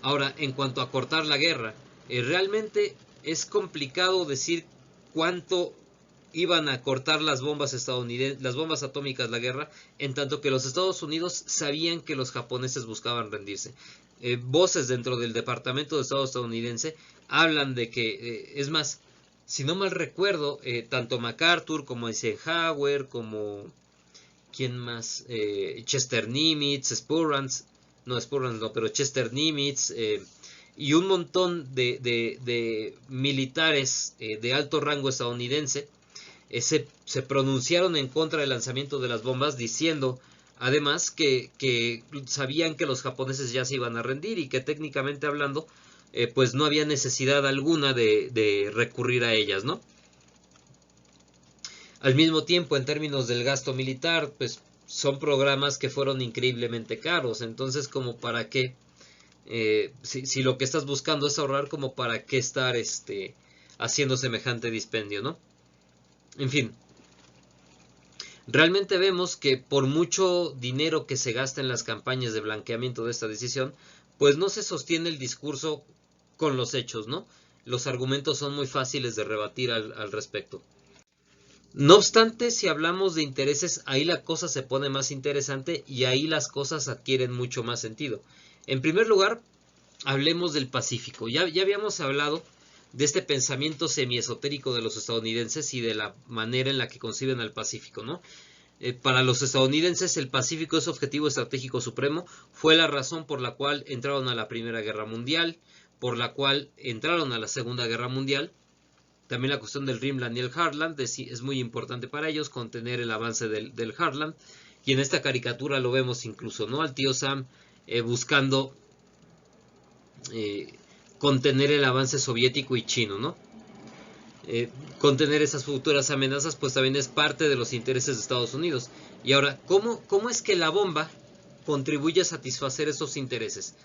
S1: ahora en cuanto a cortar la guerra, realmente es complicado decir cuánto iban a cortar las bombas estadounidenses, las bombas atómicas, la guerra, en tanto que los Estados Unidos sabían que los japoneses buscaban rendirse. Voces dentro del Departamento de Estado estadounidense hablan de que, es más, si no mal recuerdo, tanto MacArthur como Eisenhower, como ¿quién más? Chester Nimitz, Spurrance, no, pero Chester Nimitz, y un montón de militares de alto rango estadounidense se pronunciaron en contra del lanzamiento de las bombas, diciendo además que sabían que los japoneses ya se iban a rendir y que técnicamente hablando, pues no había necesidad alguna de recurrir a ellas, ¿no? Al mismo tiempo, en términos del gasto militar, pues son programas que fueron increíblemente caros. Entonces, como para qué, si lo que estás buscando es ahorrar, como para qué estar haciendo semejante dispendio, ¿no? En fin, realmente vemos que por mucho dinero que se gasta en las campañas de blanqueamiento de esta decisión, pues no se sostiene el discurso con los hechos, ¿no? Los argumentos son muy fáciles de rebatir al respecto. No obstante, si hablamos de intereses, ahí la cosa se pone más interesante y ahí las cosas adquieren mucho más sentido. En primer lugar, hablemos del Pacífico. Ya habíamos hablado de este pensamiento semiesotérico de los estadounidenses y de la manera en la que conciben al Pacífico, ¿no? Para los estadounidenses el Pacífico es objetivo estratégico supremo, fue la razón por la cual entraron a la Primera Guerra Mundial, por la cual entraron a la Segunda Guerra Mundial. También la cuestión del Rimland y el Heartland es muy importante para ellos, contener el avance del Heartland. Y en esta caricatura lo vemos incluso, ¿no? Al tío Sam buscando contener el avance soviético y chino, ¿no? Contener esas futuras amenazas, pues también es parte de los intereses de Estados Unidos. Y ahora, ¿cómo es que la bomba contribuye a satisfacer esos intereses?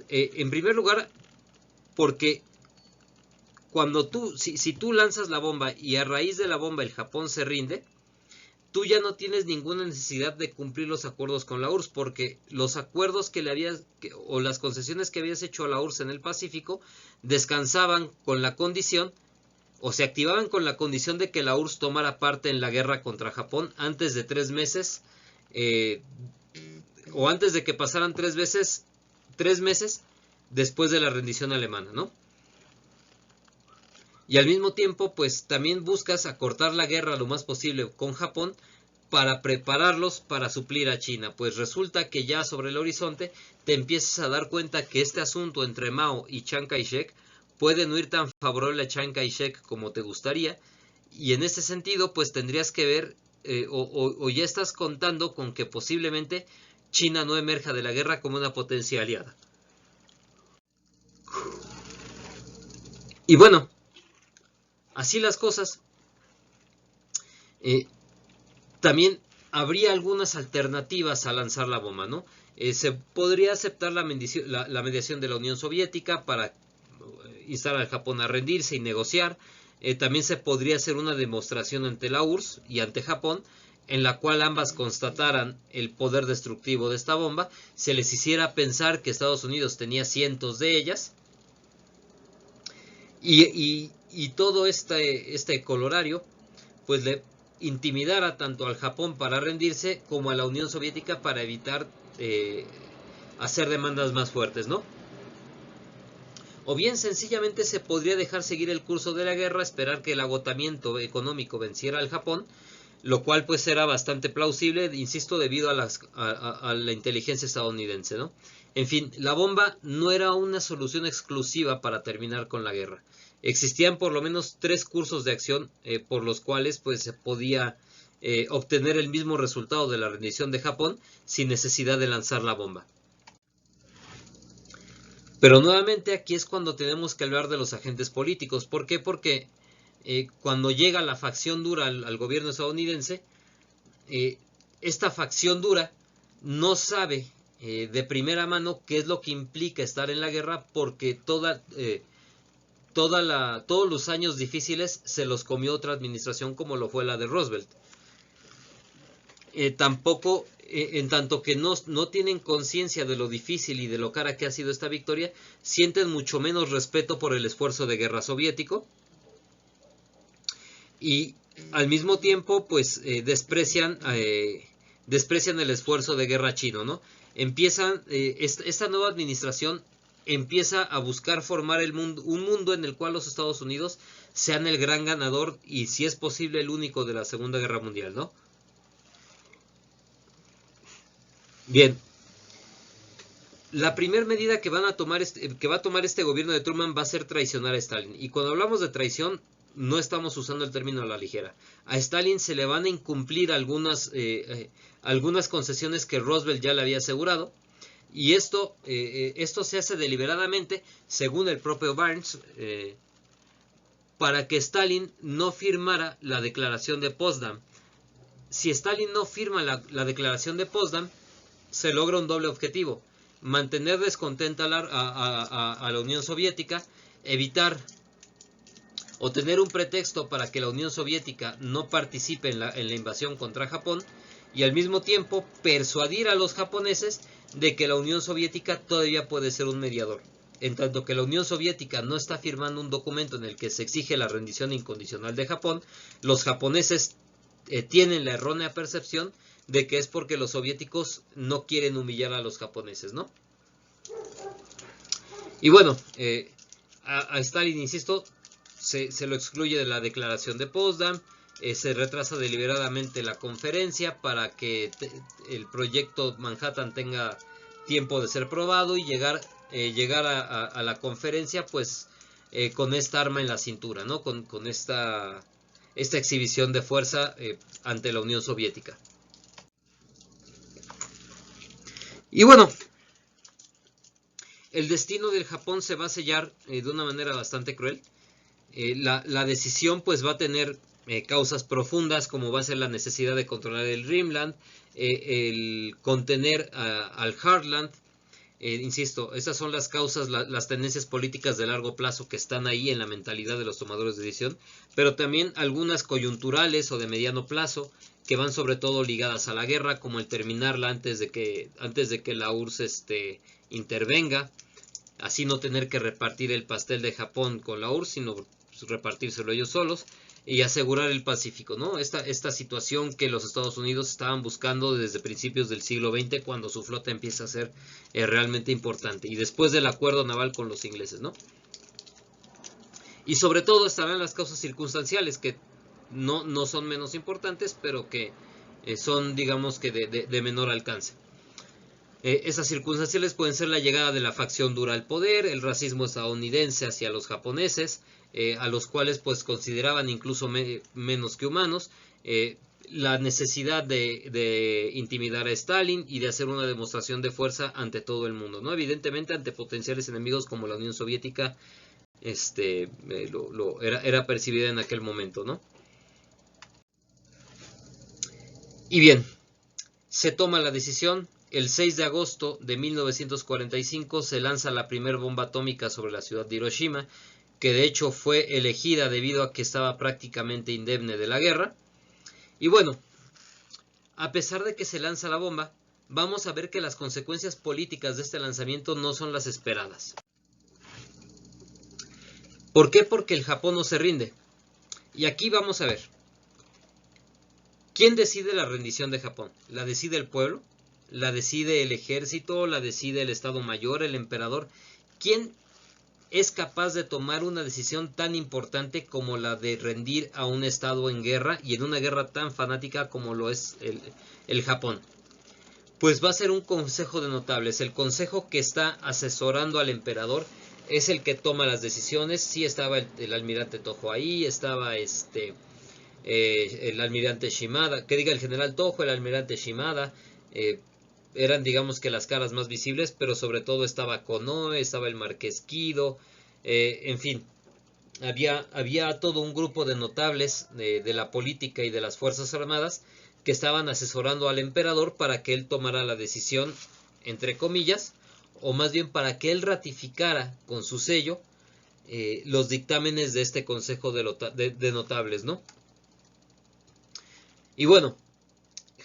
S1: En primer lugar, porque cuando si tú lanzas la bomba y a raíz de la bomba el Japón se rinde, tú ya no tienes ninguna necesidad de cumplir los acuerdos con la URSS, porque los acuerdos o las concesiones que habías hecho a la URSS en el Pacífico descansaban con la condición, o se activaban con la condición de que la URSS tomara parte en la guerra contra Japón antes de 3 meses, o antes de que pasaran 3 meses después de la rendición alemana, ¿no? Y al mismo tiempo, pues también buscas acortar la guerra lo más posible con Japón para prepararlos para suplir a China. Pues resulta que ya sobre el horizonte te empiezas a dar cuenta que este asunto entre Mao y Chiang Kai-shek puede no ir tan favorable a Chiang Kai-shek como te gustaría. Y en ese sentido, pues tendrías que ver, o ya estás contando con que posiblemente China no emerja de la guerra como una potencia aliada. Y bueno, así las cosas, también habría algunas alternativas a lanzar la bomba, ¿no? Se podría aceptar la mediación de la Unión Soviética para instar al Japón a rendirse y negociar. También se podría hacer una demostración ante la URSS y ante Japón, en la cual ambas constataran el poder destructivo de esta bomba, se les hiciera pensar que Estados Unidos tenía cientos de ellas, y todo este colorario, pues intimidara tanto al Japón para rendirse como a la Unión Soviética para evitar hacer demandas más fuertes, ¿no? O bien sencillamente se podría dejar seguir el curso de la guerra, esperar que el agotamiento económico venciera al Japón, lo cual pues era bastante plausible, insisto, debido a la inteligencia estadounidense, ¿no? En fin, la bomba no era una solución exclusiva para terminar con la guerra. Existían por lo menos 3 cursos de acción por los cuales pues se podía obtener el mismo resultado de la rendición de Japón sin necesidad de lanzar la bomba. Pero nuevamente aquí es cuando tenemos que hablar de los agentes políticos. ¿Por qué? Porque cuando llega la facción dura al gobierno estadounidense, esta facción dura no sabe de primera mano qué es lo que implica estar en la guerra, porque todos los años difíciles se los comió otra administración como lo fue la de Roosevelt. Tampoco, en tanto que no tienen conciencia de lo difícil y de lo cara que ha sido esta victoria, sienten mucho menos respeto por el esfuerzo de guerra soviético y al mismo tiempo pues desprecian el esfuerzo de guerra chino, ¿no? Esta nueva administración empieza a buscar formar un mundo en el cual los Estados Unidos sean el gran ganador y, si es posible, el único de la Segunda Guerra Mundial, ¿no? Bien, la primera medida que va a tomar este gobierno de Truman va a ser traicionar a Stalin. Y cuando hablamos de traición, no estamos usando el término a la ligera. A Stalin se le van a incumplir algunas concesiones que Roosevelt ya le había asegurado. Y esto se hace deliberadamente, según el propio Barnes, para que Stalin no firmara la declaración de Potsdam. Si Stalin no firma la declaración de Potsdam, se logra un doble objetivo: mantener descontenta a la Unión Soviética, evitar o tener un pretexto para que la Unión Soviética no participe en la invasión contra Japón, y al mismo tiempo persuadir a los japoneses de que la Unión Soviética todavía puede ser un mediador. En tanto que la Unión Soviética no está firmando un documento en el que se exige la rendición incondicional de Japón, los japoneses tienen la errónea percepción de que es porque los soviéticos no quieren humillar a los japoneses, ¿no? Y bueno, a Stalin, insisto, se lo excluye de la declaración de Potsdam, se retrasa deliberadamente la conferencia para que el proyecto Manhattan tenga tiempo de ser probado y llegar a la conferencia pues con esta arma en la cintura, ¿no? Con esta exhibición de fuerza ante la Unión Soviética. Y bueno, el destino del Japón se va a sellar de una manera bastante cruel. La decisión pues va a tener causas profundas, como va a ser la necesidad de controlar el Rimland, el contener al Heartland. Insisto, estas son las causas, las tendencias políticas de largo plazo que están ahí en la mentalidad de los tomadores de decisión, pero también algunas coyunturales o de mediano plazo que van sobre todo ligadas a la guerra, como el terminarla antes de que la URSS intervenga, así no tener que repartir el pastel de Japón con la URSS, sino repartírselo ellos solos, y asegurar el Pacífico, ¿no? Esta situación que los Estados Unidos estaban buscando desde principios del siglo XX, cuando su flota empieza a ser realmente importante, y después del acuerdo naval con los ingleses, ¿no? Y sobre todo estarán las causas circunstanciales, que no son menos importantes, pero que son, digamos, que de menor alcance. Esas circunstanciales pueden ser la llegada de la facción dura al poder, el racismo estadounidense hacia los japoneses, a los cuales pues consideraban incluso menos que humanos, la necesidad de intimidar a Stalin y de hacer una demostración de fuerza ante todo el mundo, ¿no? Evidentemente ante potenciales enemigos como la Unión Soviética, era percibida en aquel momento, ¿no? Y bien, se toma la decisión. El 6 de agosto de 1945 se lanza la primera bomba atómica sobre la ciudad de Hiroshima, que de hecho fue elegida debido a que estaba prácticamente indemne de la guerra. Y bueno, a pesar de que se lanza la bomba, vamos a ver que las consecuencias políticas de este lanzamiento no son las esperadas. ¿Por qué? Porque el Japón no se rinde. Y aquí vamos a ver. ¿Quién decide la rendición de Japón? ¿La decide el pueblo? ¿La decide el ejército? ¿La decide el Estado Mayor, el emperador? ¿Quién es capaz de tomar una decisión tan importante como la de rendir a un Estado en guerra, y en una guerra tan fanática como lo es el Japón? Pues va a ser un consejo de notables. El consejo que está asesorando al emperador es el que toma las decisiones. Sí estaba el almirante Tojo ahí, estaba el almirante Shimada, que diga el general Tojo, el almirante Shimada, eran digamos que las caras más visibles, pero sobre todo estaba Konoe, estaba el marqués Kido, en fin, había todo un grupo de notables de la política y de las fuerzas armadas que estaban asesorando al emperador para que él tomara la decisión, entre comillas, o más bien para que él ratificara con su sello los dictámenes de este consejo de notables, ¿no? Y bueno,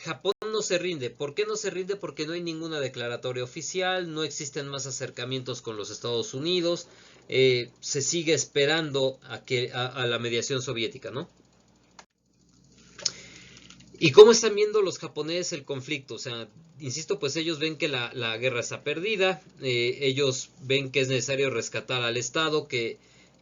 S1: Japón no se rinde. ¿Por qué no se rinde? Porque no hay ninguna declaratoria oficial, no existen más acercamientos con los Estados Unidos, se sigue esperando a la mediación soviética, ¿no? ¿Y cómo están viendo los japoneses el conflicto? O sea, insisto, pues ellos ven que la guerra está perdida, ellos ven que es necesario rescatar al Estado, que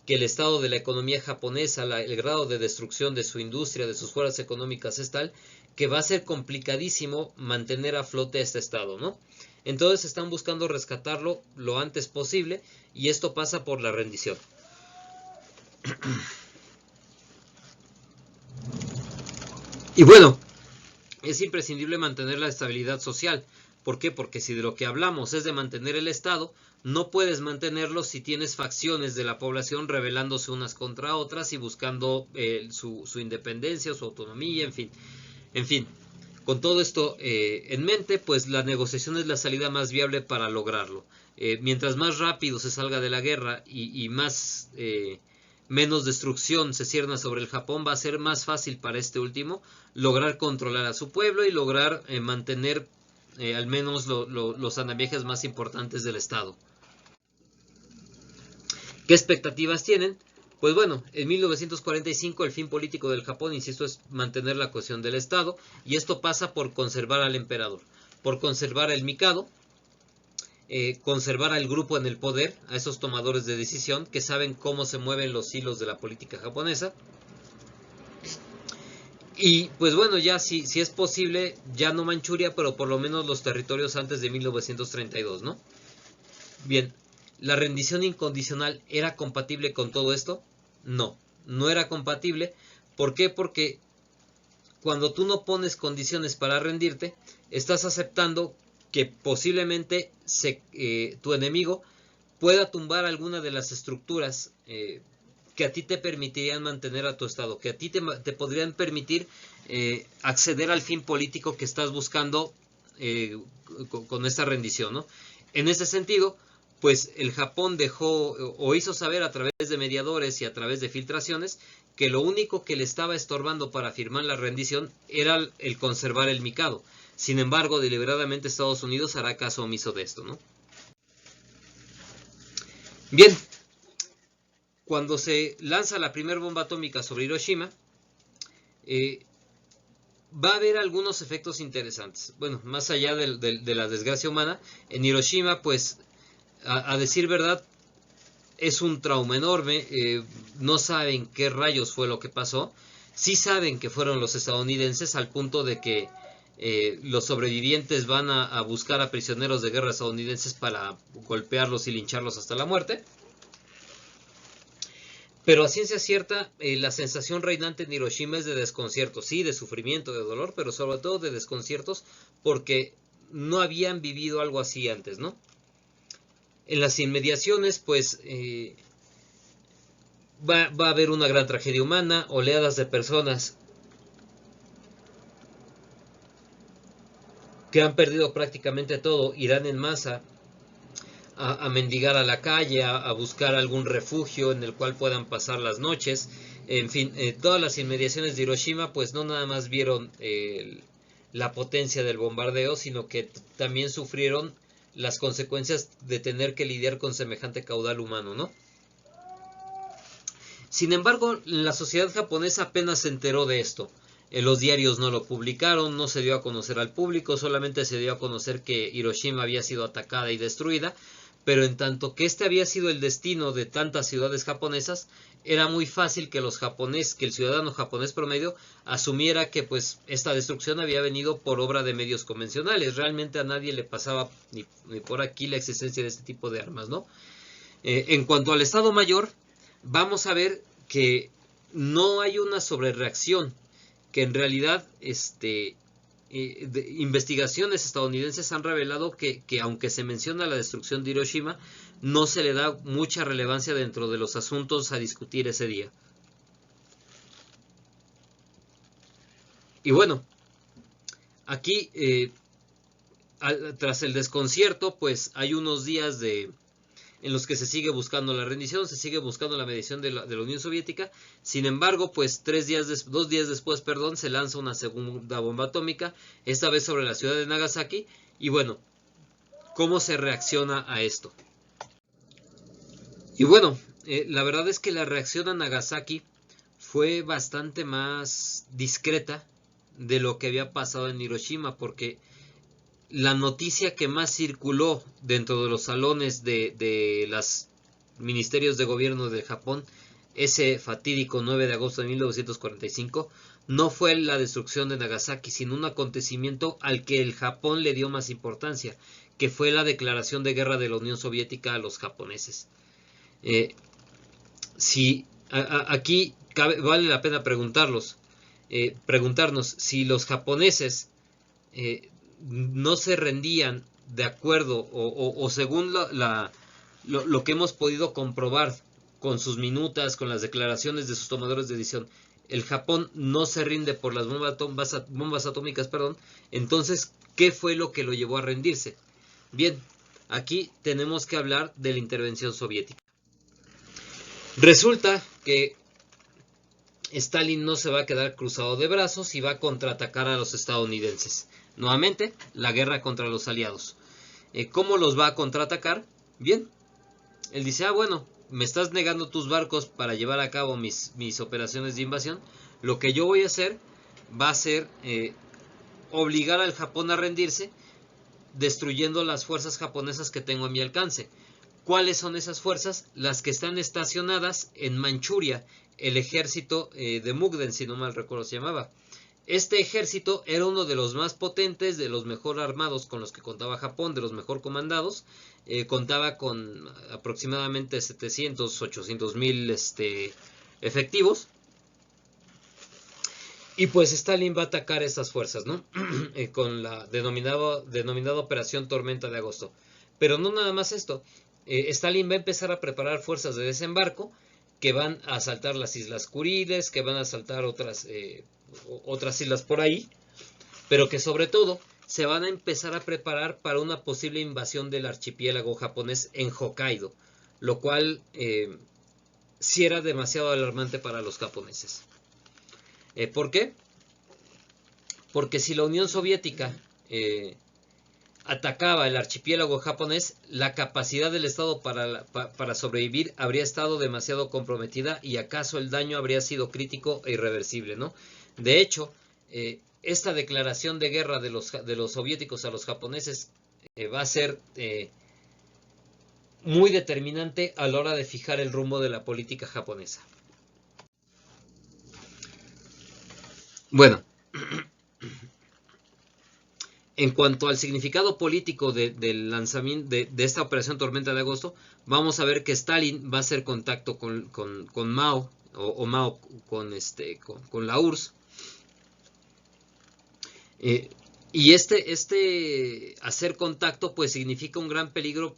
S1: el estado de la economía japonesa, el grado de destrucción de su industria, de sus fuerzas económicas es tal que va a ser complicadísimo mantener a flote a este estado, ¿no? Entonces están buscando rescatarlo lo antes posible, y esto pasa por la rendición. Y bueno, es imprescindible mantener la estabilidad social. ¿Por qué? Porque si de lo que hablamos es de mantener el Estado, no puedes mantenerlo si tienes facciones de la población rebelándose unas contra otras y buscando su independencia o su autonomía, en fin. En fin, con todo esto en mente, pues la negociación es la salida más viable para lograrlo. Mientras más rápido se salga de la guerra y más menos destrucción se cierna sobre el Japón, va a ser más fácil para este último lograr controlar a su pueblo y lograr mantener al menos los andamiajes más importantes del Estado. ¿Qué expectativas tienen? Pues bueno, en 1945 el fin político del Japón, insisto, es mantener la cohesión del Estado, y esto pasa por conservar al emperador, por conservar al Mikado, conservar al grupo en el poder, a esos tomadores de decisión que saben cómo se mueven los hilos de la política japonesa. Y pues bueno, ya si es posible, ya no Manchuria, pero por lo menos los territorios antes de 1932, ¿no? Bien, ¿la rendición incondicional era compatible con todo esto? No, no era compatible. ¿Por qué? Porque cuando tú no pones condiciones para rendirte, estás aceptando que posiblemente tu enemigo pueda tumbar alguna de las estructuras que a ti te permitirían mantener a tu estado, que a ti te podrían permitir acceder al fin político que estás buscando con esta rendición, ¿no? En ese sentido, pues el Japón dejó o hizo saber a través de mediadores y a través de filtraciones que lo único que le estaba estorbando para firmar la rendición era el conservar el Mikado. Sin embargo, deliberadamente Estados Unidos hará caso omiso de esto, ¿no? Bien, cuando se lanza la primera bomba atómica sobre Hiroshima, va a haber algunos efectos interesantes. Bueno, más allá de la desgracia humana, en Hiroshima, pues, a decir verdad, es un trauma enorme. No saben qué rayos fue lo que pasó. Sí saben que fueron los estadounidenses, al punto de que los sobrevivientes van a buscar a prisioneros de guerra estadounidenses para golpearlos y lincharlos hasta la muerte. Pero a ciencia cierta, la sensación reinante en Hiroshima es de desconcierto, sí, de sufrimiento, de dolor, pero sobre todo de desconciertos, porque no habían vivido algo así antes, ¿no? En las inmediaciones, pues, va a haber una gran tragedia humana, oleadas de personas que han perdido prácticamente todo, irán en masa a mendigar a la calle, a buscar algún refugio en el cual puedan pasar las noches. En fin, todas las inmediaciones de Hiroshima pues no nada más vieron la potencia del bombardeo, sino que también sufrieron las consecuencias de tener que lidiar con semejante caudal humano, ¿no? Sin embargo, la sociedad japonesa apenas se enteró de esto. Los diarios no lo publicaron, no se dio a conocer al público, solamente se dio a conocer que Hiroshima había sido atacada y destruida, pero en tanto que este había sido el destino de tantas ciudades japonesas, era muy fácil que que el ciudadano japonés promedio asumiera que pues esta destrucción había venido por obra de medios convencionales. Realmente a nadie le pasaba ni por aquí la existencia de este tipo de armas, ¿no? En cuanto al Estado Mayor, vamos a ver que no hay una sobrereacción, que en realidad investigaciones estadounidenses han revelado que aunque se menciona la destrucción de Hiroshima, no se le da mucha relevancia dentro de los asuntos a discutir ese día. Y bueno, aquí tras el desconcierto, pues hay unos días en los que se sigue buscando la rendición, se sigue buscando la mediación de la Unión Soviética. Sin embargo, pues 2 días después, se lanza una segunda bomba atómica, esta vez sobre la ciudad de Nagasaki. Y bueno, ¿cómo se reacciona a esto? Y bueno, la verdad es que la reacción a Nagasaki fue bastante más discreta de lo que había pasado en Hiroshima, porque la noticia que más circuló dentro de los salones de los ministerios de gobierno de Japón ese fatídico 9 de agosto de 1945 no fue la destrucción de Nagasaki, sino un acontecimiento al que el Japón le dio más importancia, que fue la declaración de guerra de la Unión Soviética a los japoneses. Aquí vale la pena preguntarnos si los japoneses no se rendían de acuerdo o según lo que hemos podido comprobar con sus minutas, con las declaraciones de sus tomadores de decisión, el Japón no se rinde por las bombas atómicas, entonces, ¿qué fue lo que lo llevó a rendirse? Bien, aquí tenemos que hablar de la intervención soviética. Resulta que Stalin no se va a quedar cruzado de brazos y va a contraatacar a los estadounidenses. Nuevamente, la guerra contra los aliados. ¿Cómo los va a contraatacar? Bien, él dice, bueno, me estás negando tus barcos para llevar a cabo mis operaciones de invasión. Lo que yo voy a hacer va a ser obligar al Japón a rendirse, destruyendo las fuerzas japonesas que tengo a mi alcance. ¿Cuáles son esas fuerzas? Las que están estacionadas en Manchuria, el ejército de Mukden, si no mal recuerdo se llamaba. Este ejército era uno de los más potentes, de los mejor armados con los que contaba Japón, de los mejor comandados. Contaba con aproximadamente 700, 800 mil efectivos. Y pues Stalin va a atacar estas fuerzas, ¿no? Con la denominada Operación Tormenta de Agosto. Pero no nada más esto. Stalin va a empezar a preparar fuerzas de desembarco que van a asaltar las Islas Kuriles, que van a asaltar otras islas por ahí, pero que sobre todo se van a empezar a preparar para una posible invasión del archipiélago japonés en Hokkaido, lo cual sí era demasiado alarmante para los japoneses. ¿Por qué? Porque si la Unión Soviética atacaba el archipiélago japonés, la capacidad del Estado para sobrevivir habría estado demasiado comprometida y acaso el daño habría sido crítico e irreversible, ¿no? De hecho, esta declaración de guerra de los soviéticos a los japoneses va a ser muy determinante a la hora de fijar el rumbo de la política japonesa. Bueno, en cuanto al significado político del lanzamiento de esta operación Tormenta de Agosto, vamos a ver que Stalin va a hacer contacto con Mao, o Mao con la URSS. Y hacer contacto pues significa un gran peligro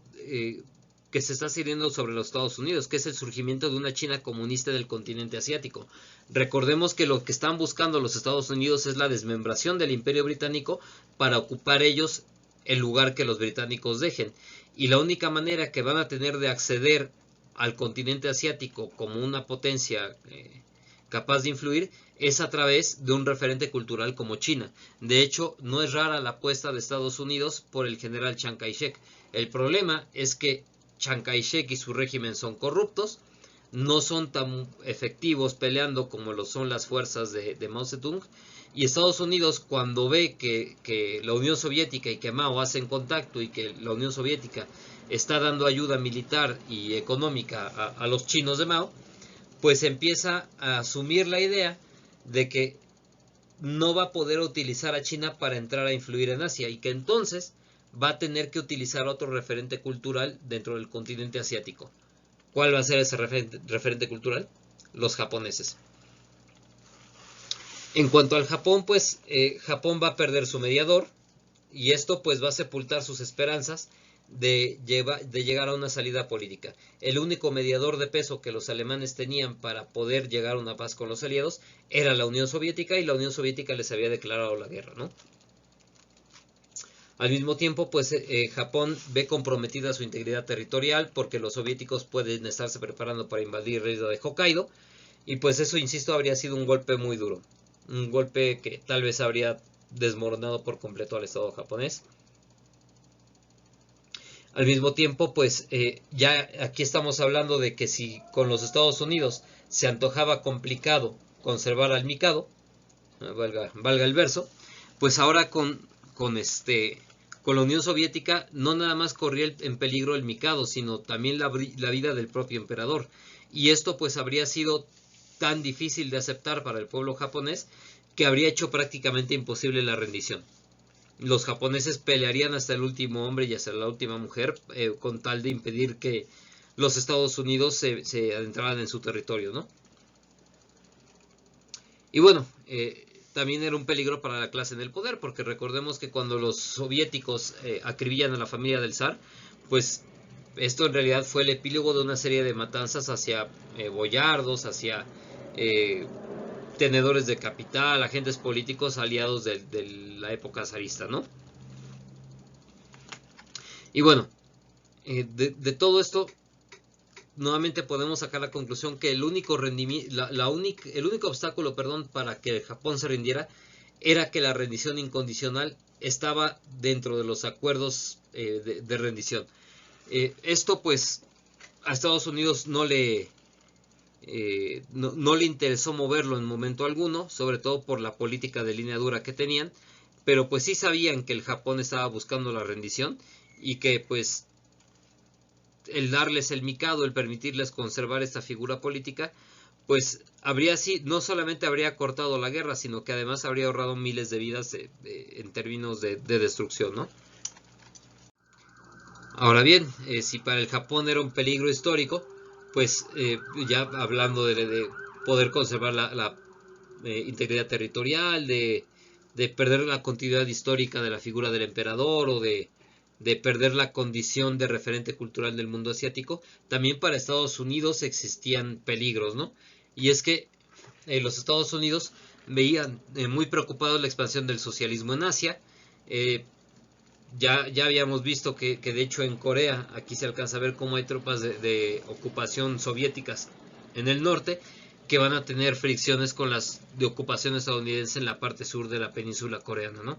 S1: que se está sirviendo sobre los Estados Unidos, que es el surgimiento de una China comunista del continente asiático. Recordemos que lo que están buscando los Estados Unidos es la desmembración del Imperio Británico para ocupar ellos el lugar que los británicos dejen. Y la única manera que van a tener de acceder al continente asiático como una potencia capaz de influir es a través de un referente cultural como China. De hecho, no es rara la apuesta de Estados Unidos por el general Chiang Kai-shek. El problema es que Chiang Kai-shek y su régimen son corruptos, no son tan efectivos peleando como lo son las fuerzas de Mao Zedong. Y Estados Unidos, cuando ve que la Unión Soviética y que Mao hacen contacto y que la Unión Soviética está dando ayuda militar y económica a los chinos de Mao, pues empieza a asumir la idea de que no va a poder utilizar a China para entrar a influir en Asia y que entonces va a tener que utilizar otro referente cultural dentro del continente asiático. ¿Cuál va a ser ese referente cultural? Los japoneses. En cuanto al Japón, pues Japón va a perder su mediador y esto pues va a sepultar sus esperanzas de llegar a una salida política. El único mediador de peso que los alemanes tenían para poder llegar a una paz con los aliados era la Unión Soviética, y la Unión Soviética les había declarado la guerra, ¿no? Al mismo tiempo, pues Japón ve comprometida su integridad territorial porque los soviéticos pueden estarse preparando para invadir la isla de Hokkaido, y pues eso, insisto, habría sido un golpe muy duro. Un golpe que tal vez habría desmoronado por completo al Estado japonés. Al mismo tiempo, pues ya aquí estamos hablando de que si con los Estados Unidos se antojaba complicado conservar al Mikado, valga el verso, pues ahora con la Unión Soviética no nada más corría en peligro el Mikado, sino también la vida del propio emperador. Y esto pues habría sido tan difícil de aceptar para el pueblo japonés que habría hecho prácticamente imposible la rendición. Los japoneses pelearían hasta el último hombre y hasta la última mujer con tal de impedir que los Estados Unidos se adentraran en su territorio, ¿no? Y bueno, también era un peligro para la clase en el poder, porque recordemos que cuando los soviéticos acribillan a la familia del zar, pues esto en realidad fue el epílogo de una serie de matanzas hacia boyardos, hacia tenedores de capital, agentes políticos aliados de la época zarista, ¿no? Y bueno, de todo esto, nuevamente podemos sacar la conclusión que el único obstáculo, para que Japón se rindiera era que la rendición incondicional estaba dentro de los acuerdos de rendición. Esto pues a Estados Unidos no le interesó moverlo en momento alguno, sobre todo por la política de línea dura que tenían, pero pues sí sabían que el Japón estaba buscando la rendición y que pues el darles el Mikado, el permitirles conservar esta figura política, pues no solamente habría cortado la guerra, sino que además habría ahorrado miles de vidas en términos de destrucción, ¿no? Ahora bien, si para el Japón era un peligro histórico, pues ya hablando de poder conservar la integridad territorial, de perder la continuidad histórica de la figura del emperador o de perder la condición de referente cultural del mundo asiático, también para Estados Unidos existían peligros, ¿no? Y es que los Estados Unidos veían muy preocupados la expansión del socialismo en Asia. Ya habíamos visto que de hecho en Corea, aquí se alcanza a ver cómo hay tropas de ocupación soviéticas en el norte, que van a tener fricciones con las de ocupación estadounidense en la parte sur de la península coreana, ¿no?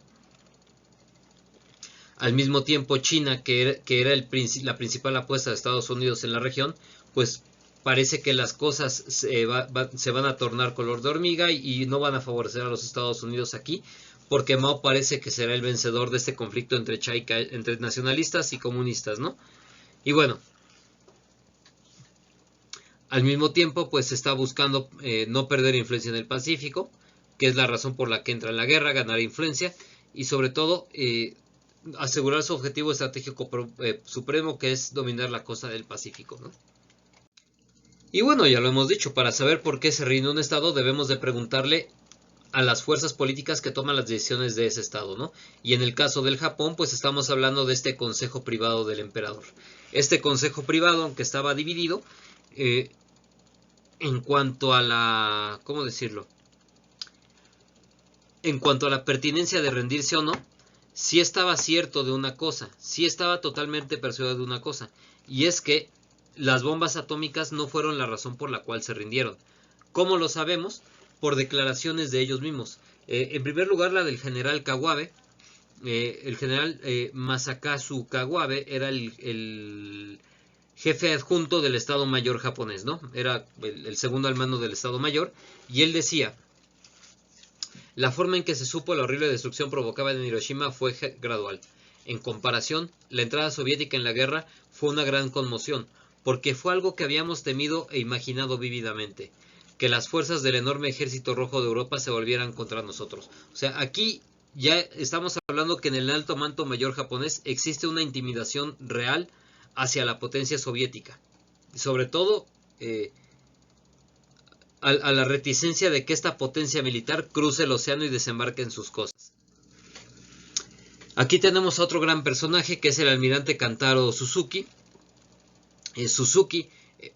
S1: Al mismo tiempo, China, que era la principal apuesta de Estados Unidos en la región, pues parece que las cosas se van a tornar color de hormiga y no van a favorecer a los Estados Unidos aquí, porque Mao parece que será el vencedor de este conflicto entre nacionalistas y comunistas, ¿no? Y bueno, al mismo tiempo, pues se está buscando no perder influencia en el Pacífico, que es la razón por la que entra en la guerra, ganar influencia y sobre todo asegurar su objetivo estratégico supremo, que es dominar la costa del Pacífico, ¿no? Y bueno, ya lo hemos dicho, para saber por qué se rinde un estado debemos de preguntarle a las fuerzas políticas que toman las decisiones de ese estado, ¿no? Y en el caso del Japón, pues estamos hablando de este consejo privado del emperador. Este consejo privado, aunque estaba dividido, en cuanto a la, ¿cómo decirlo? En cuanto a la pertinencia de rendirse o no, sí estaba cierto de una cosa, sí estaba totalmente persuadido de una cosa, y es que las bombas atómicas no fueron la razón por la cual se rindieron. ¿Cómo lo sabemos? Por declaraciones de ellos mismos. En primer lugar, la del general Kawabe. El general Masakazu Kawabe era el jefe adjunto del Estado Mayor japonés, ¿no? Era el segundo al mando del Estado Mayor, y él decía: la forma en que se supo la horrible destrucción provocada en Hiroshima fue gradual. En comparación, la entrada soviética en la guerra fue una gran conmoción, porque fue algo que habíamos temido e imaginado vívidamente, que las fuerzas del enorme ejército rojo de Europa se volvieran contra nosotros. O sea, aquí ya estamos hablando que en el alto mando mayor japonés existe una intimidación real hacia la potencia soviética, sobre todo a la reticencia de que esta potencia militar cruce el océano y desembarque en sus costas. Aquí tenemos a otro gran personaje, que es el almirante Kantaro Suzuki. Suzuki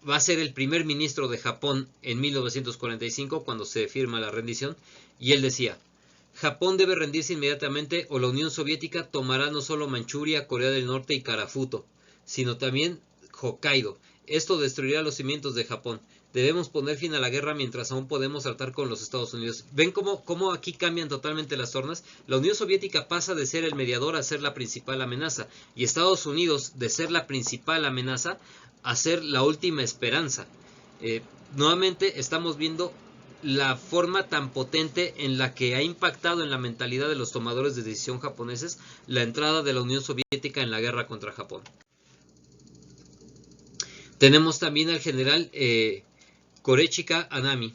S1: va a ser el primer ministro de Japón en 1945, cuando se firma la rendición, y él decía: Japón debe rendirse inmediatamente o la Unión Soviética tomará no solo Manchuria, Corea del Norte y Karafuto, sino también Hokkaido. Esto destruirá los cimientos de Japón. Debemos poner fin a la guerra mientras aún podemos tratar con los Estados Unidos. ¿Ven cómo aquí cambian totalmente las tornas? La Unión Soviética pasa de ser el mediador a ser la principal amenaza, y Estados Unidos de ser la principal amenaza a ser la última esperanza. Nuevamente estamos viendo la forma tan potente en la que ha impactado en la mentalidad de los tomadores de decisión japoneses la entrada de la Unión Soviética en la guerra contra Japón. Tenemos también al general Korechika Anami.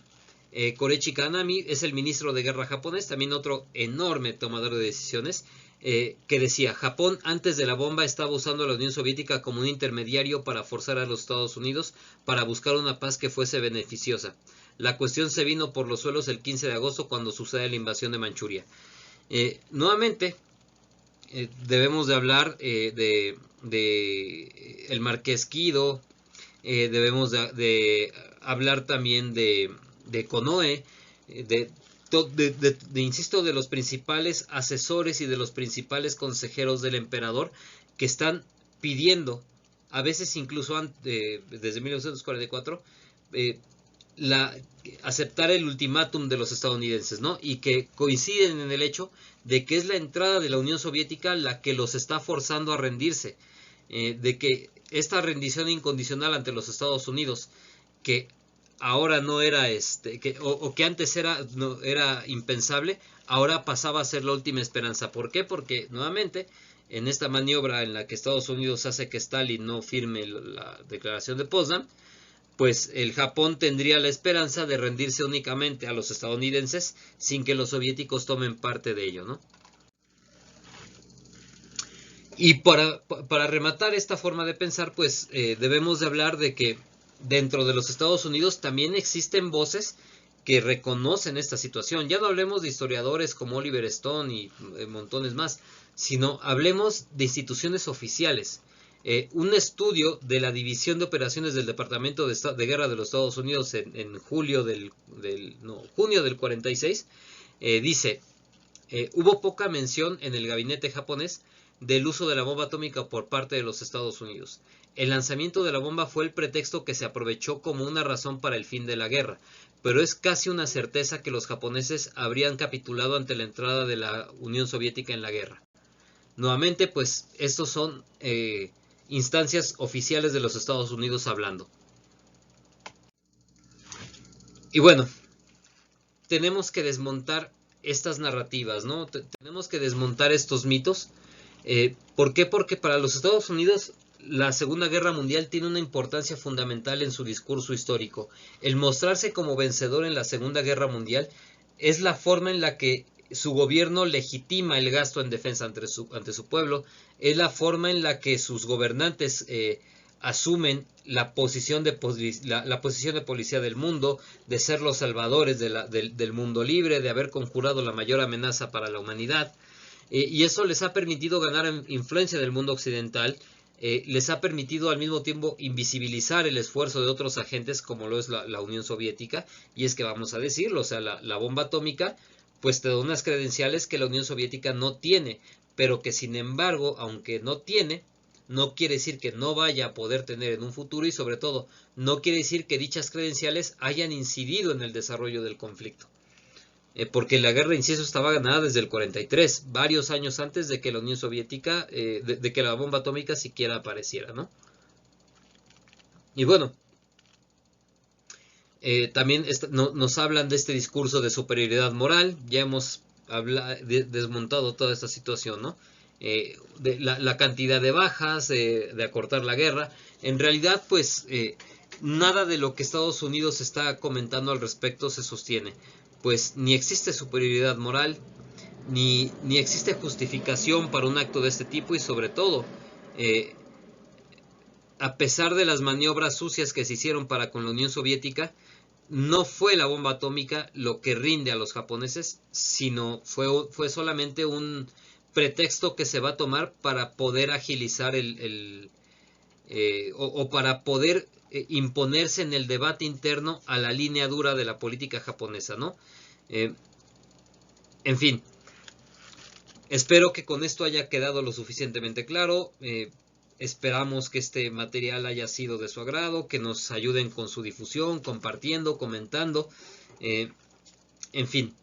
S1: Korechika Anami es el ministro de guerra japonés, también otro enorme tomador de decisiones, que decía: Japón antes de la bomba estaba usando a la Unión Soviética como un intermediario para forzar a los Estados Unidos para buscar una paz que fuese beneficiosa. La cuestión se vino por los suelos el 15 de agosto cuando sucede la invasión de Manchuria. Nuevamente, debemos de hablar de el Marqués Kido, debemos de hablar también de Konoe, insisto, de los principales asesores y de los principales consejeros del emperador, que están pidiendo, a veces incluso desde 1944, aceptar el ultimátum de los estadounidenses, ¿no? Y que coinciden en el hecho de que es la entrada de la Unión Soviética la que los está forzando a rendirse, de que esta rendición incondicional ante los Estados Unidos, que ahora no era que antes no, era impensable, ahora pasaba a ser la última esperanza. ¿Por qué? Porque nuevamente en esta maniobra en la que Estados Unidos hace que Stalin no firme la declaración de Potsdam, pues el Japón tendría la esperanza de rendirse únicamente a los estadounidenses sin que los soviéticos tomen parte de ello, ¿no? Y para rematar esta forma de pensar, pues debemos de hablar de que dentro de los Estados Unidos también existen voces que reconocen esta situación. Ya no hablemos de historiadores como Oliver Stone y montones más, sino hablemos de instituciones oficiales. Un estudio de la División de Operaciones del Departamento de Guerra de los Estados Unidos en junio del 46 dice: hubo poca mención en el gabinete japonés del uso de la bomba atómica por parte de los Estados Unidos. El lanzamiento de la bomba fue el pretexto que se aprovechó como una razón para el fin de la guerra, pero es casi una certeza que los japoneses habrían capitulado ante la entrada de la Unión Soviética en la guerra. Nuevamente, pues estos son instancias oficiales de los Estados Unidos hablando. Y bueno, tenemos que desmontar estas narrativas, ¿no? Tenemos que desmontar estos mitos. ¿Por qué? Porque para los Estados Unidos la Segunda Guerra Mundial tiene una importancia fundamental en su discurso histórico. El mostrarse como vencedor en la Segunda Guerra Mundial es la forma en la que su gobierno legitima el gasto en defensa ante su pueblo, es la forma en la que sus gobernantes asumen la posición de policía del mundo, de ser los salvadores del mundo libre, de haber conjurado la mayor amenaza para la humanidad. Y eso les ha permitido ganar influencia del mundo occidental, les ha permitido al mismo tiempo invisibilizar el esfuerzo de otros agentes como lo es la Unión Soviética. Y es que vamos a decirlo, o sea, la bomba atómica pues te da unas credenciales que la Unión Soviética no tiene, pero que sin embargo, aunque no tiene, no quiere decir que no vaya a poder tener en un futuro, y sobre todo no quiere decir que dichas credenciales hayan incidido en el desarrollo del conflicto. Porque la guerra, insisto, estaba ganada desde el 43, varios años antes de que la Unión Soviética, de que la bomba atómica siquiera apareciera, ¿no? Y bueno, también nos hablan de este discurso de superioridad moral. Ya hemos desmontado toda esta situación, ¿no? De la cantidad de bajas, de acortar la guerra. En realidad, pues, nada de lo que Estados Unidos está comentando al respecto se sostiene. Pues ni existe superioridad moral, ni existe justificación para un acto de este tipo y sobre todo, eh, a pesar de las maniobras sucias que se hicieron para con la Unión Soviética, no fue la bomba atómica lo que rinde a los japoneses, sino fue solamente un pretexto que se va a tomar para poder agilizar o para poder imponerse en el debate interno a la línea dura de la política japonesa, ¿no? Eh, en fin, espero que con esto haya quedado lo suficientemente claro. Esperamos que este material haya sido de su agrado, que nos ayuden con su difusión, compartiendo, comentando. Eh, en fin,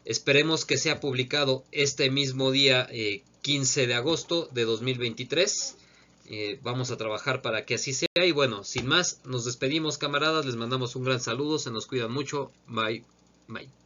S1: esperemos que sea publicado este mismo día 15 de agosto de 2023. Vamos a trabajar para que así sea. Y bueno, sin más, nos despedimos, camaradas. Les mandamos un gran saludo. Se nos cuidan mucho. Bye. Bye.